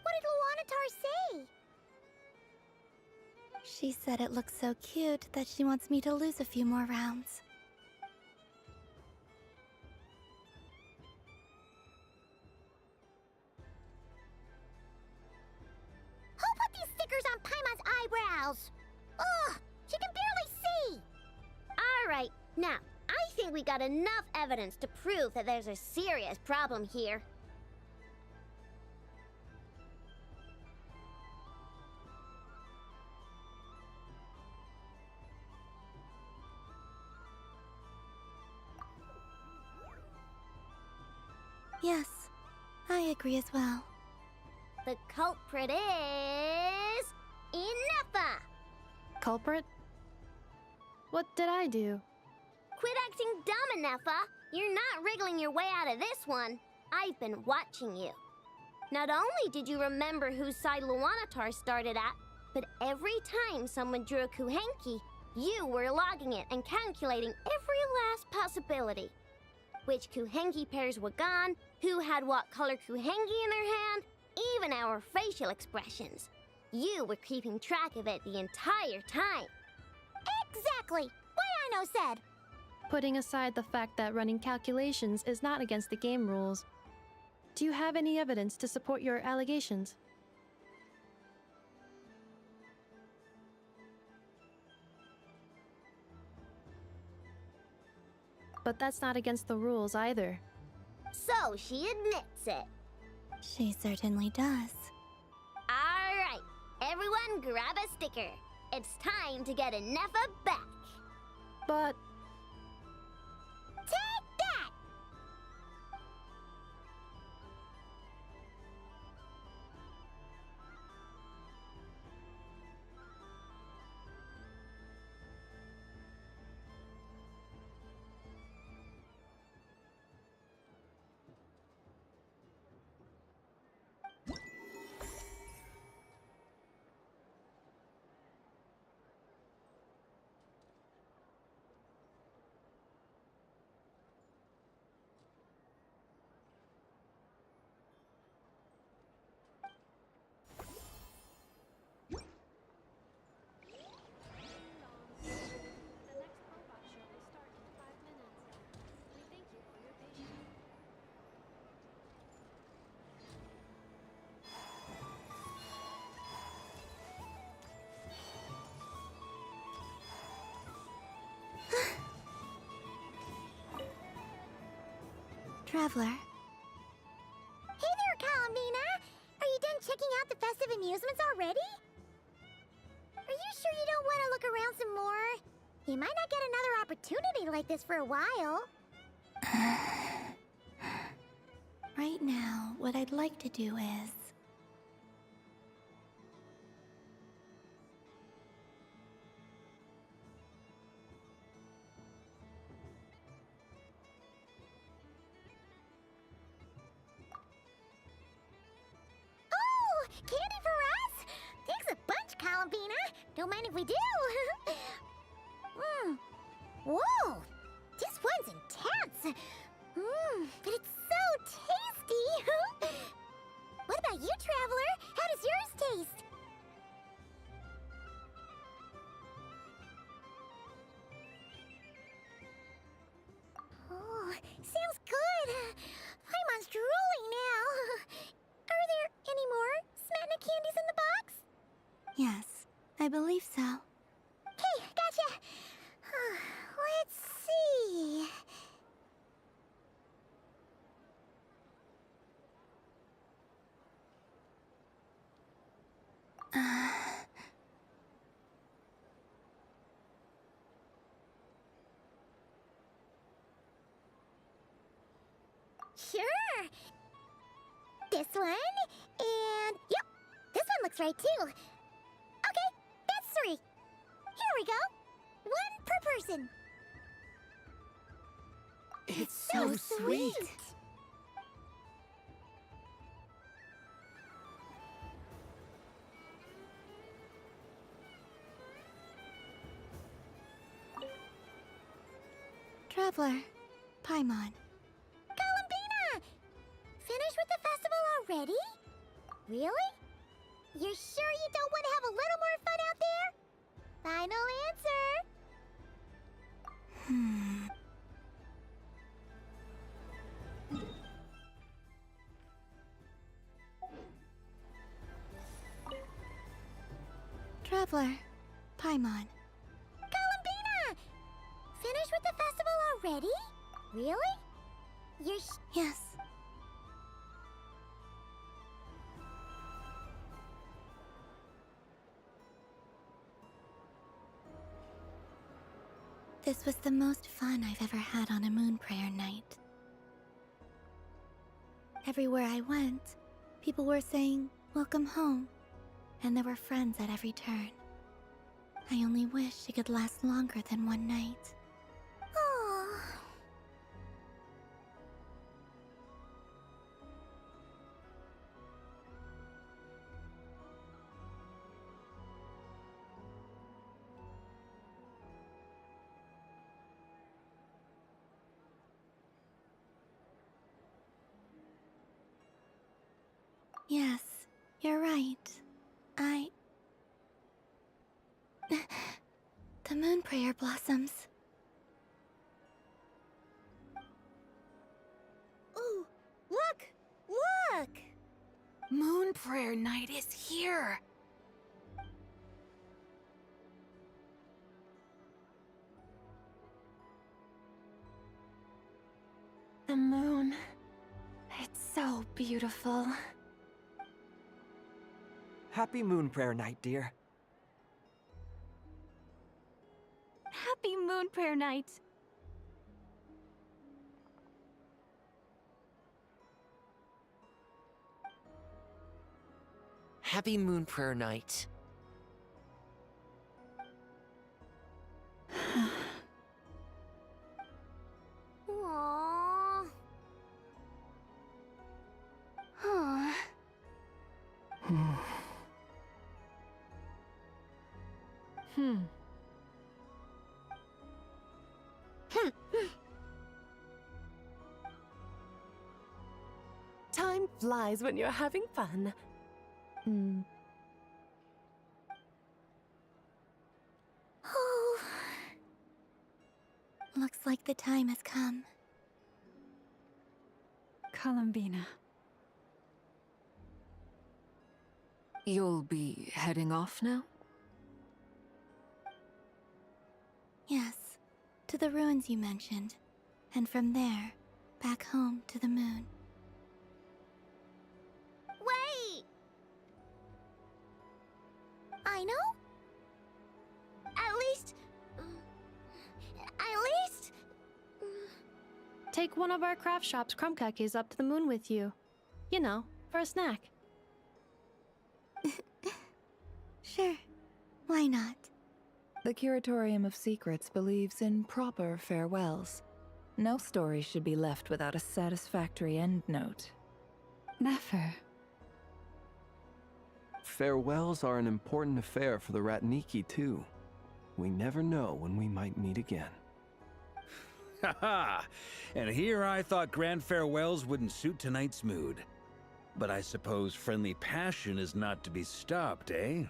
What did Luanatar say? She said it looks so cute that she wants me to lose a few more rounds. Who put these stickers on Paimon's eyebrows? Ugh, she can barely see. All right, now, I think we got enough evidence to prove that there's a serious problem here. Yes, I agree as well. The culprit is... Inefa! Culprit? What did I do? Quit acting dumb, Inefa! You're not wriggling your way out of this one. I've been watching you. Not only did you remember whose side Luanatar started at, but every time someone drew a Kuhenki, you were logging it and calculating every last possibility. Which Kuhenki pairs were gone, who had what color Kuhenki in their hand, even our facial expressions. You were keeping track of it the entire time. Exactly! What Aino said! Putting aside the fact that running calculations is not against the game rules, do you have any evidence to support your allegations? But that's not against the rules either. So she admits it. She certainly does. All right, everyone grab a sticker. It's time to get Inefa back. But... Take that! Traveler. Hey there, Kalamina! Are you done checking out the festive amusements already? Are you sure you don't want to look around some more? You might not get another opportunity like this for a while. Right now, what I'd like to do is... Oh, candy for us? Thanks a bunch, Kalamina. Don't mind if we do. Whoa, this one's intense. But it's so tasty. What about you, Traveler? How does yours taste? Oh, sounds good. Paimon's drooling now. I believe so. Okay, gotcha. Let's see. Sure. This one, and yep, this one looks right too. Okay, that's 3. Here we go. 1 per person. It's so sweet. Traveler, Paimon. Columbina! Finished with the festival already? Really? You're sure you don't want to have a little more fun out there? Final answer. Traveler, Paimon. Columbina! Finished with the festival already? Really? You're Yes. This was the most fun I've ever had on a moon prayer night. Everywhere I went, people were saying, "Welcome home," and there were friends at every turn. I only wish it could last longer than one night. Oh. Yes, you're right. The moon prayer blossoms. Ooh, look! Look! Moon Prayer Night is here! The moon. It's so beautiful. Happy Moon Prayer Night, dear. Happy Moon Prayer Night. Happy Moon Prayer Night. Aww. Huh. Time flies when you're having fun. Oh. Looks like the time has come. Columbina. You'll be heading off now? Yes, to the ruins you mentioned. And from there, back home to the moon. Wait! I know? At least... Take one of our craft shop's crumb cookies up to the moon with you. You know, for a snack. Sure. Why not? The Curatorium of Secrets believes in proper farewells. No story should be left without a satisfactory endnote. Never. Farewells are an important affair for the Ratniki, too. We never know when we might meet again. Haha! And here I thought grand farewells wouldn't suit tonight's mood. But I suppose friendly passion is not to be stopped, eh?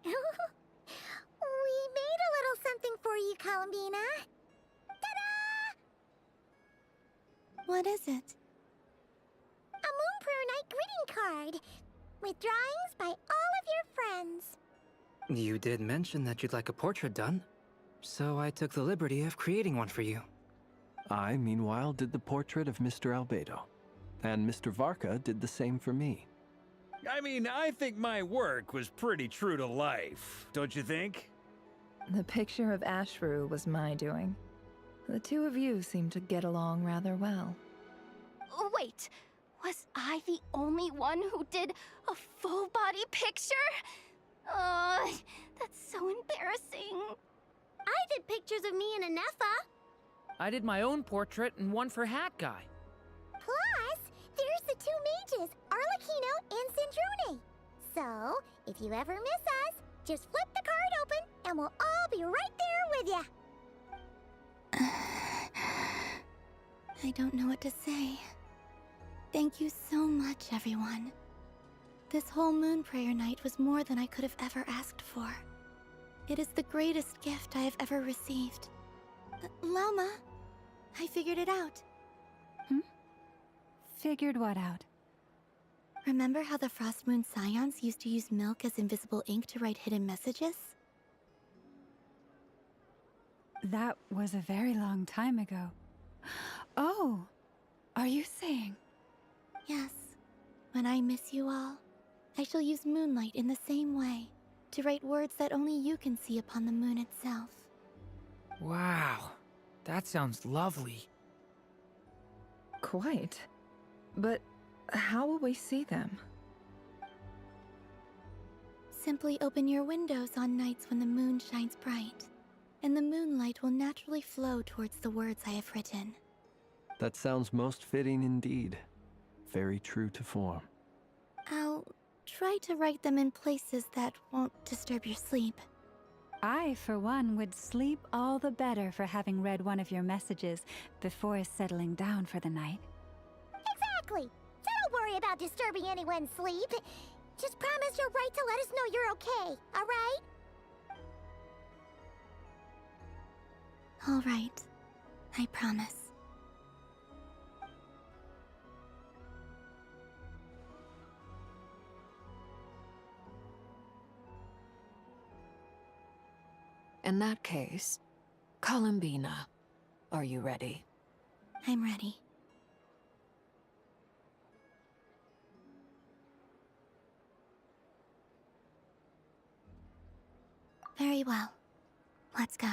We made a little something for you, Columbina. Ta-da! What is it? A Moonprayer Night greeting card with drawings by all of your friends. You did mention that you'd like a portrait done, so I took the liberty of creating one for you. I, meanwhile, did the portrait of Mr. Albedo, and Mr. Varka did the same for me. I mean, I think my work was pretty true to life, don't you think? The picture of Ashru was my doing. The two of you seem to get along rather well. Wait, was I the only one who did a full-body picture? That's so embarrassing. I did pictures of me and Anefa. I did my own portrait and one for Hat Guy. Plus, there's the two mages, Arlecchino and Sandrune. So, if you ever miss us, just flip the card open and we'll all be right there with you. I don't know what to say. Thank you so much, everyone. This whole Moonprayer Night was more than I could have ever asked for. It is the greatest gift I have ever received. Lauma, I figured it out. Figured what out? Remember how the Frost Moon Scions used to use milk as invisible ink to write hidden messages? That was a very long time ago. Oh, are you saying? Yes. When I miss you all, I shall use Moonlight in the same way, to write words that only you can see upon the moon itself. Wow, that sounds lovely. Quite. But how will we see them? Simply open your windows on nights when the moon shines bright, and the moonlight will naturally flow towards the words I have written. That sounds most fitting indeed. Very true to form. I'll try to write them in places that won't disturb your sleep. I, for one, would sleep all the better for having read one of your messages before settling down for the night. Exactly. So don't worry about disturbing anyone's sleep. Just promise you'll write to let us know you're okay, alright? All right. I promise. In that case, Columbina, are you ready? I'm ready. Very well. Let's go.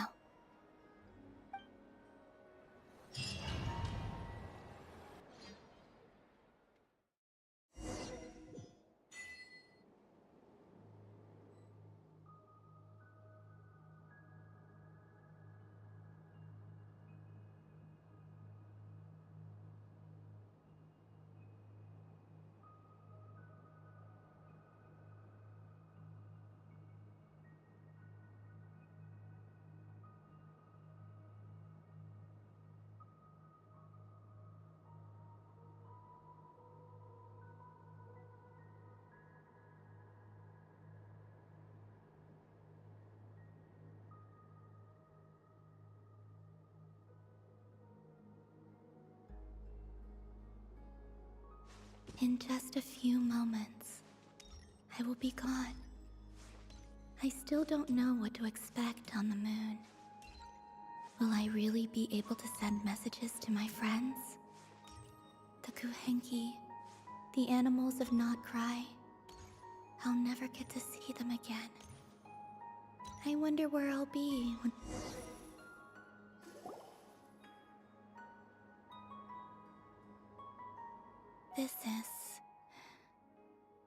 In just a few moments, I will be gone. I still don't know what to expect on the moon. Will I really be able to send messages to my friends? The Kuhenki, the animals of Not Cry. I'll never get to see them again. I wonder where I'll be when...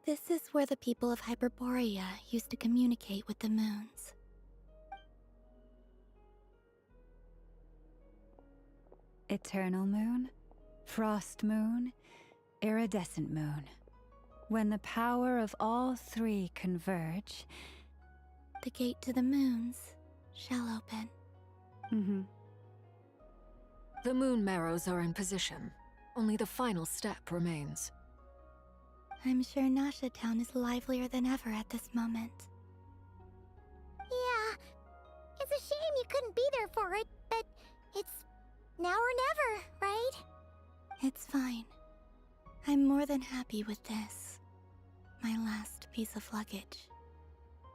This is where the people of Hyperborea used to communicate with the moons. Eternal moon, frost moon, iridescent moon. When the power of all three converge... The gate to the moons shall open. The moon marrows are in position. Only the final step remains. I'm sure Nasha Town is livelier than ever at this moment. Yeah, it's a shame you couldn't be there for it, but it's now or never, right? It's fine. I'm more than happy with this. My last piece of luggage.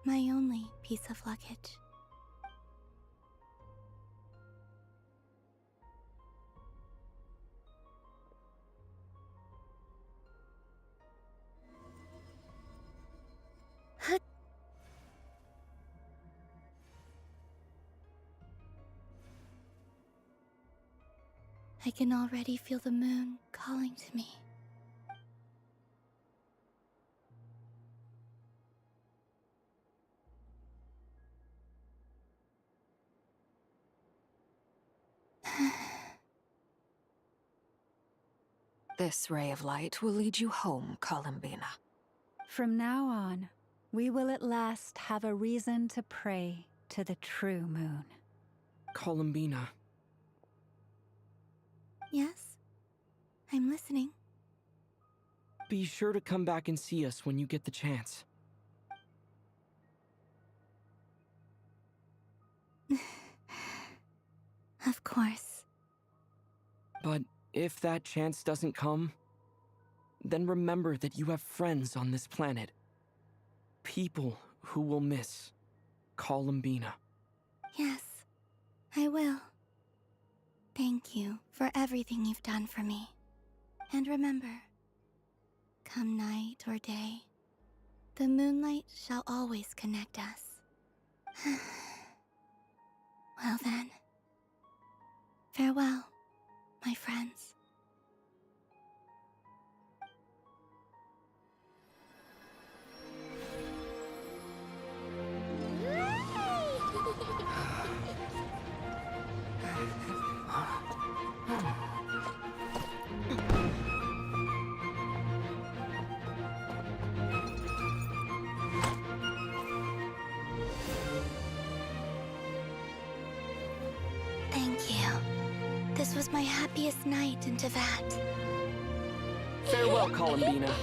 My only piece of luggage. I can already feel the moon calling to me. This ray of light will lead you home, Columbina. From now on, we will at last have a reason to pray to the true moon. Columbina. Yes? I'm listening. Be sure to come back and see us when you get the chance. Of course. But if that chance doesn't come, then remember that you have friends on this planet. People who will miss Columbina. Yes, I will. Thank you for everything you've done for me. And remember, come night or day, the moonlight shall always connect us. Well then, farewell, my friends. Thank you. This was my happiest night in Tevat. Farewell, Columbina.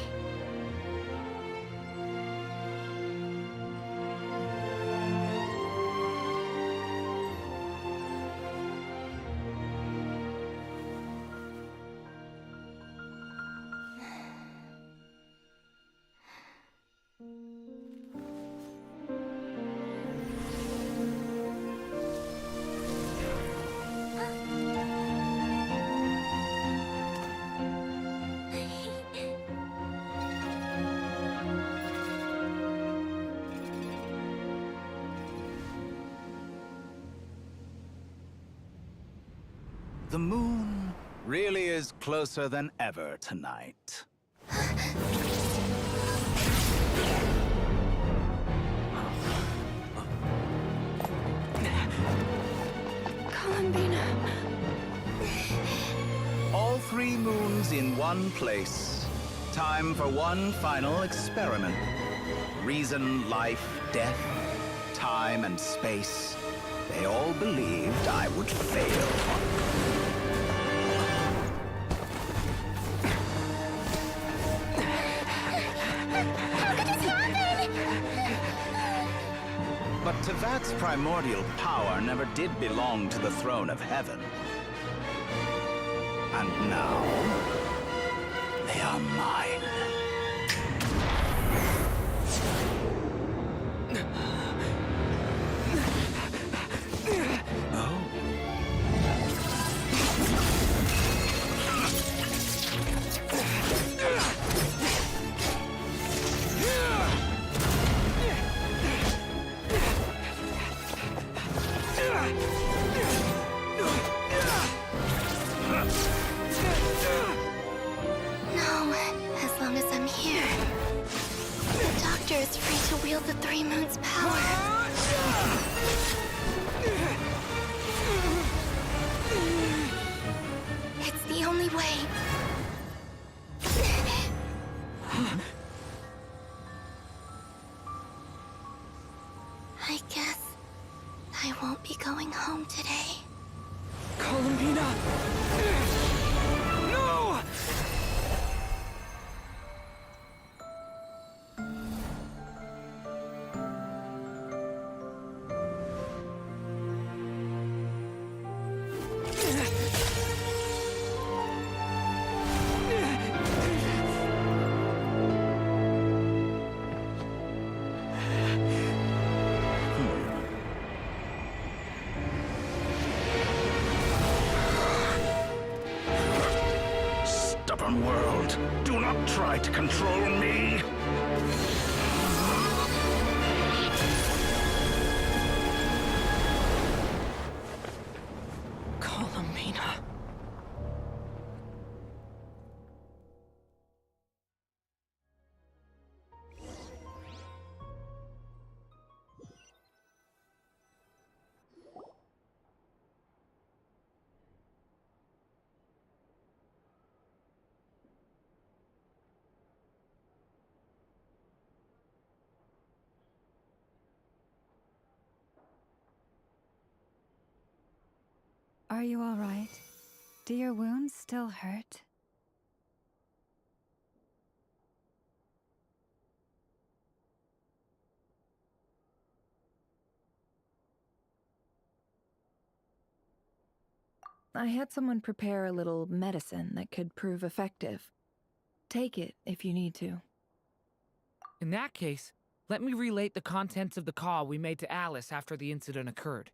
The moon really is closer than ever tonight. Columbina. All 3 moons in one place. Time for one final experiment. Reason, life, death, time, and space. They all believed I would fail. But Tevat's primordial power never did belong to the throne of heaven. And now, they are mine. No, as long as I'm here. The Doctor is free to wield the 3 moons' power. It's the only way. I guess I won't be going home today. Columbina! No! try to control me? Columbina. Are you all right? Do your wounds still hurt? I had someone prepare a little medicine that could prove effective. Take it if you need to. In that case, let me relate the contents of the call we made to Alice after the incident occurred.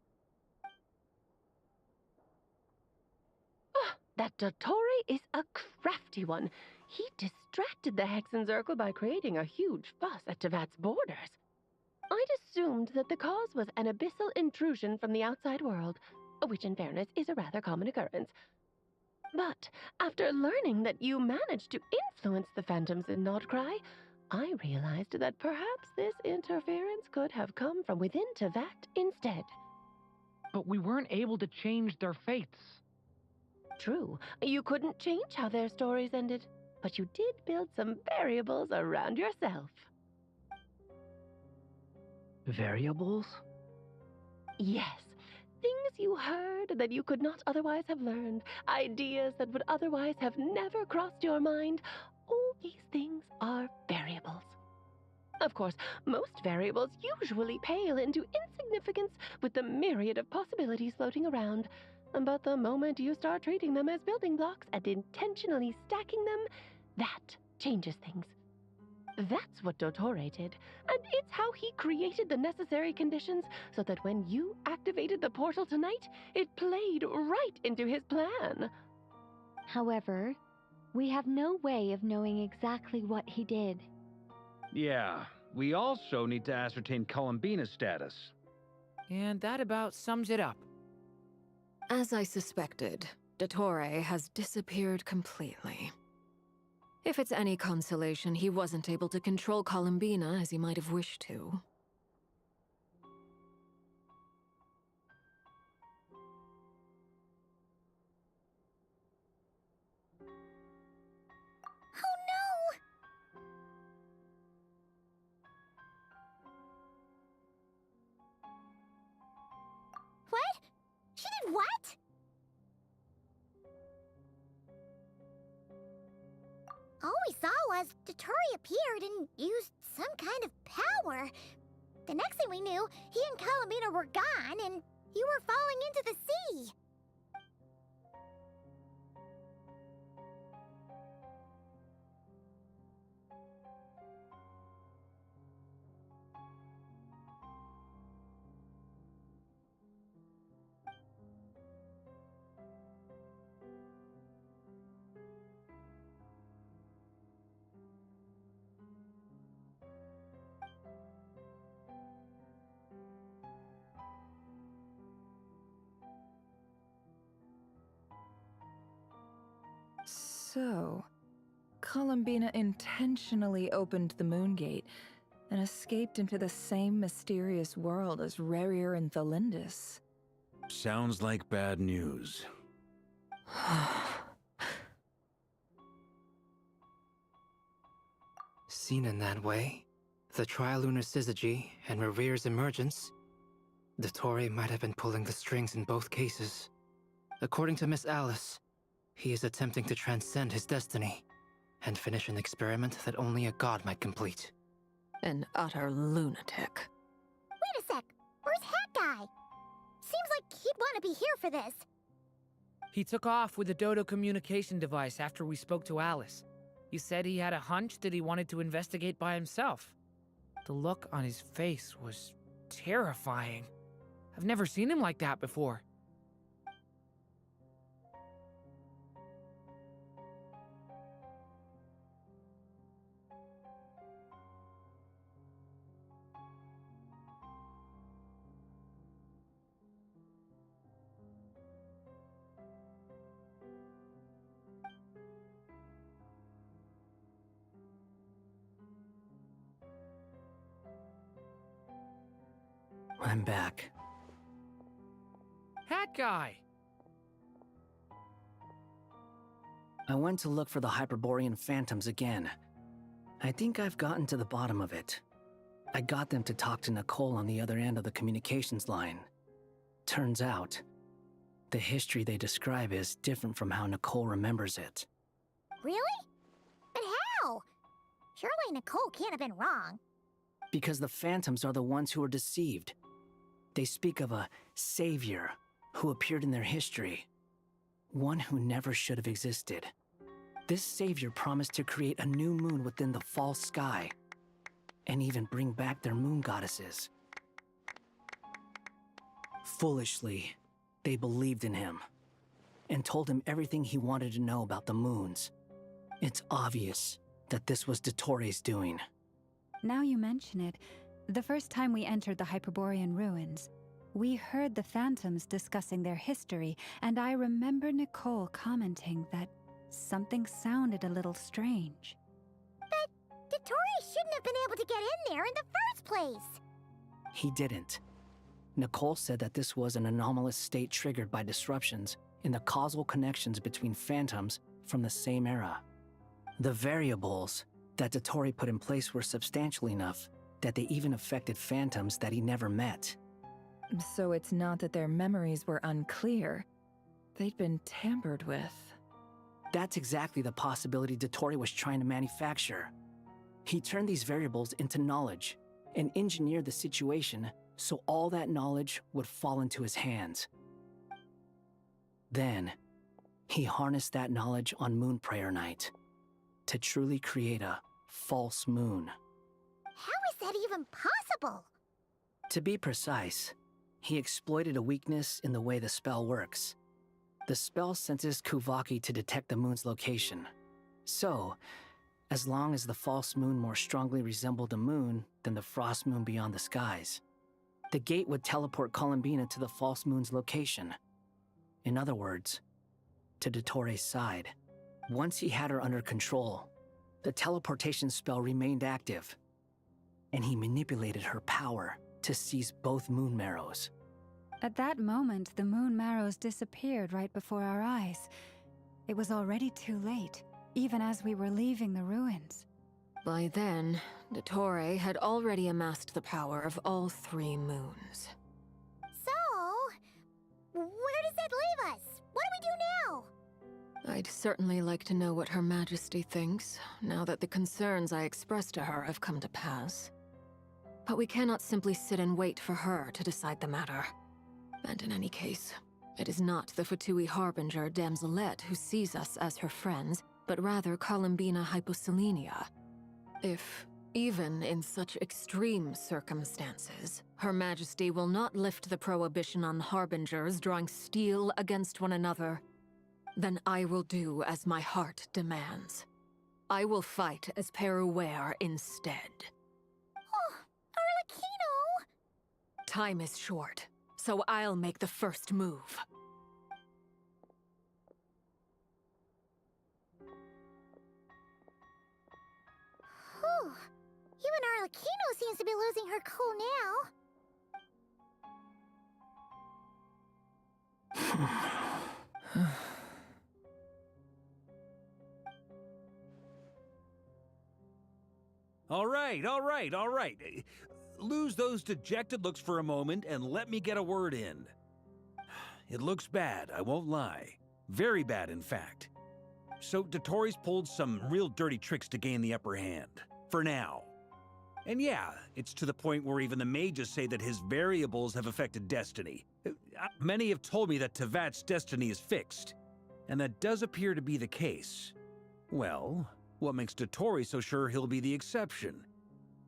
That Dottore is a crafty one. He distracted the Hexenzirkel by creating a huge fuss at Tevat's borders. I'd assumed that the cause was an abyssal intrusion from the outside world, which in fairness is a rather common occurrence. But after learning that you managed to influence the phantoms in Nodcry, I realized that perhaps this interference could have come from within Tevat instead. But we weren't able to change their fates. True, you couldn't change how their stories ended, but you did build some variables around yourself. Variables? Yes, things you heard that you could not otherwise have learned, ideas that would otherwise have never crossed your mind. All these things are variables. Of course, most variables usually pale into insignificance with the myriad of possibilities floating around. But the moment you start treating them as building blocks and intentionally stacking them, that changes things. That's what Dottore did, and it's how he created the necessary conditions so that when you activated the portal tonight, it played right into his plan. However, we have no way of knowing exactly what he did. Yeah, we also need to ascertain Columbina's status. And that about sums it up. As I suspected, Dottore has disappeared completely. If it's any consolation, he wasn't able to control Columbina as he might have wished to. Oh no! What? She did what? All we saw was Dottore appeared and used some kind of power. The next thing we knew, he and Columbina were gone and you were falling into the sea. So, Columbina intentionally opened the Moon Gate and escaped into the same mysterious world as Rerir and Thalindus. Sounds like bad news. Seen in that way, the Trilunar Syzygy and Revir's emergence, Dottore might have been pulling the strings in both cases. According to Miss Alice, he is attempting to transcend his destiny and finish an experiment that only a god might complete. An utter lunatic. Wait a sec, where's Hat Guy? Seems like he'd want to be here for this. He took off with the Dodo communication device after we spoke to Alice. He said he had a hunch that he wanted to investigate by himself. The look on his face was terrifying. I've never seen him like that before. I'm back. Hat guy! I went to look for the Hyperborean phantoms again. I think I've gotten to the bottom of it. I got them to talk to Nicole on the other end of the communications line. Turns out, the history they describe is different from how Nicole remembers it. Really? But how? Surely Nicole can't have been wrong. Because the phantoms are the ones who are deceived. They speak of a savior who appeared in their history. One who never should have existed. This savior promised to create a new moon within the false sky, and even bring back their moon goddesses. Foolishly, they believed in him, and told him everything he wanted to know about the moons. It's obvious that this was Dottoro's doing. Now you mention it, the first time we entered the Hyperborean ruins, we heard the phantoms discussing their history, and I remember Nicole commenting that something sounded a little strange. But Dottori shouldn't have been able to get in there in the first place! He didn't. Nicole said that this was an anomalous state triggered by disruptions in the causal connections between phantoms from the same era. The variables that Dottori put in place were substantial enough that they even affected phantoms that he never met. So it's not that their memories were unclear. They'd been tampered with. That's exactly the possibility Dottori was trying to manufacture. He turned these variables into knowledge and engineered the situation so all that knowledge would fall into his hands. Then, he harnessed that knowledge on Moon Prayer Night to truly create a false moon. How is that even possible? To be precise, he exploited a weakness in the way the spell works. The spell senses Kuvaki to detect the moon's location. So, as long as the false moon more strongly resembled a moon than the frost moon beyond the skies, the gate would teleport Columbina to the false moon's location. In other words, to Dottori's side. Once he had her under control, the teleportation spell remained active, and he manipulated her power to seize both moon marrows. At that moment, the moon marrows disappeared right before our eyes. It was already too late, even as we were leaving the ruins. By then, Dottore had already amassed the power of all 3 moons. So, where does that leave us? What do we do now? I'd certainly like to know what Her Majesty thinks, now that the concerns I expressed to her have come to pass. But we cannot simply sit and wait for her to decide the matter. And in any case, it is not the Fatui Harbinger Damselette who sees us as her friends, but rather Columbina Hyposelenia. If, even in such extreme circumstances, Her Majesty will not lift the prohibition on Harbingers drawing steel against one another, then I will do as my heart demands. I will fight as Peruware instead. Oh, Arlecchino! Time is short, so I'll make the first move. Whew. Even Arlecchino seems to be losing her cool now. All right. Lose those dejected looks for a moment and let me get a word in. It looks bad, I won't lie. Very bad, in fact. So Dottori's pulled some real dirty tricks to gain the upper hand. For now. And yeah, it's to the point where even the mages say that his variables have affected destiny. Many have told me that Tevat's destiny is fixed. And that does appear to be the case. Well, what makes Dottori so sure he'll be the exception?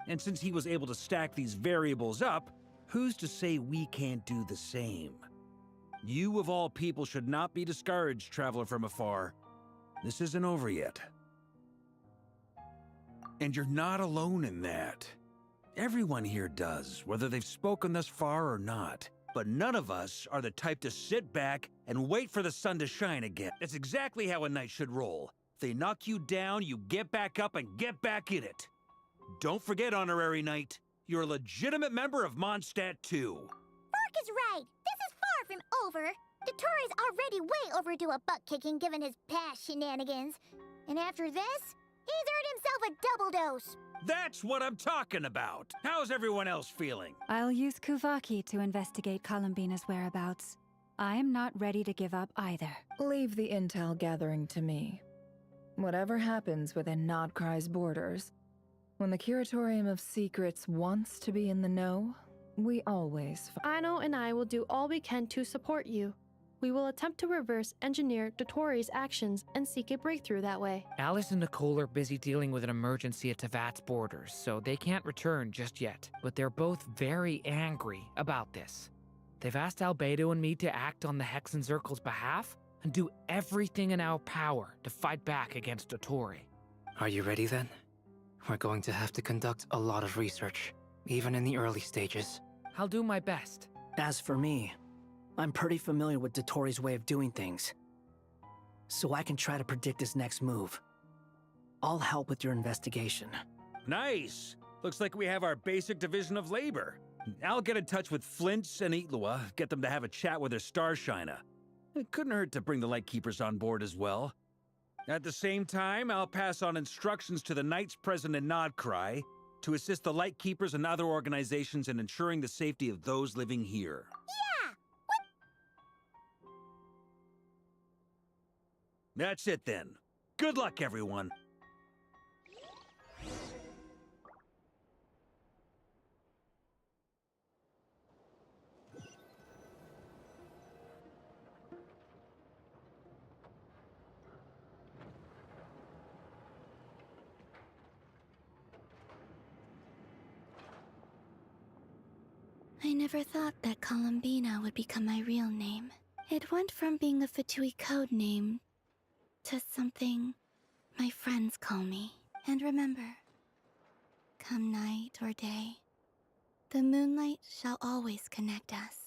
And since he was able to stack these variables up, who's to say we can't do the same? You of all people should not be discouraged, traveler from afar. This isn't over yet. And you're not alone in that. Everyone here does, whether they've spoken thus far or not. But none of us are the type to sit back and wait for the sun to shine again. That's exactly how a knight should roll. If they knock you down, you get back up and get back in it. Don't forget, Honorary Knight, You're a legitimate member of Mondstadt 2. Mark is right. This is far from over. Dottoro's already way overdue a butt-kicking given his past shenanigans. And after this, he's earned himself a double dose. That's what I'm talking about. How's everyone else feeling? I'll use Kuvaki to investigate Columbina's whereabouts. I am not ready to give up either. Leave the intel gathering to me. Whatever happens within Nodcry's borders, when the Curatorium of Secrets wants to be in the know, we always... Aino and I will do all we can to support you. We will attempt to reverse engineer Dotori's actions and seek a breakthrough that way. Alice and Nicole are busy dealing with an emergency at Tevat's borders, so they can't return just yet. But they're both very angry about this. They've asked Albedo and me to act on the Hexen Circle's behalf and do everything in our power to fight back against Dottori. Are you ready then? We're going to have to conduct a lot of research, even in the early stages. I'll do my best. As for me, I'm pretty familiar with Dottori's way of doing things, so I can try to predict his next move. I'll help with your investigation. Nice! Looks like we have our basic division of labor. I'll get in touch with Flints and Itlua, get them to have a chat with their Starshiner. It couldn't hurt to bring the Lightkeepers on board as well. At the same time, I'll pass on instructions to the Knights present in Nodcry to assist the Lightkeepers and other organizations in ensuring the safety of those living here. Yeah! That's it then. Good luck, everyone. I never thought that Columbina would become my real name. It went from being a Fatui code name to something my friends call me. And remember, come night or day, the moonlight shall always connect us.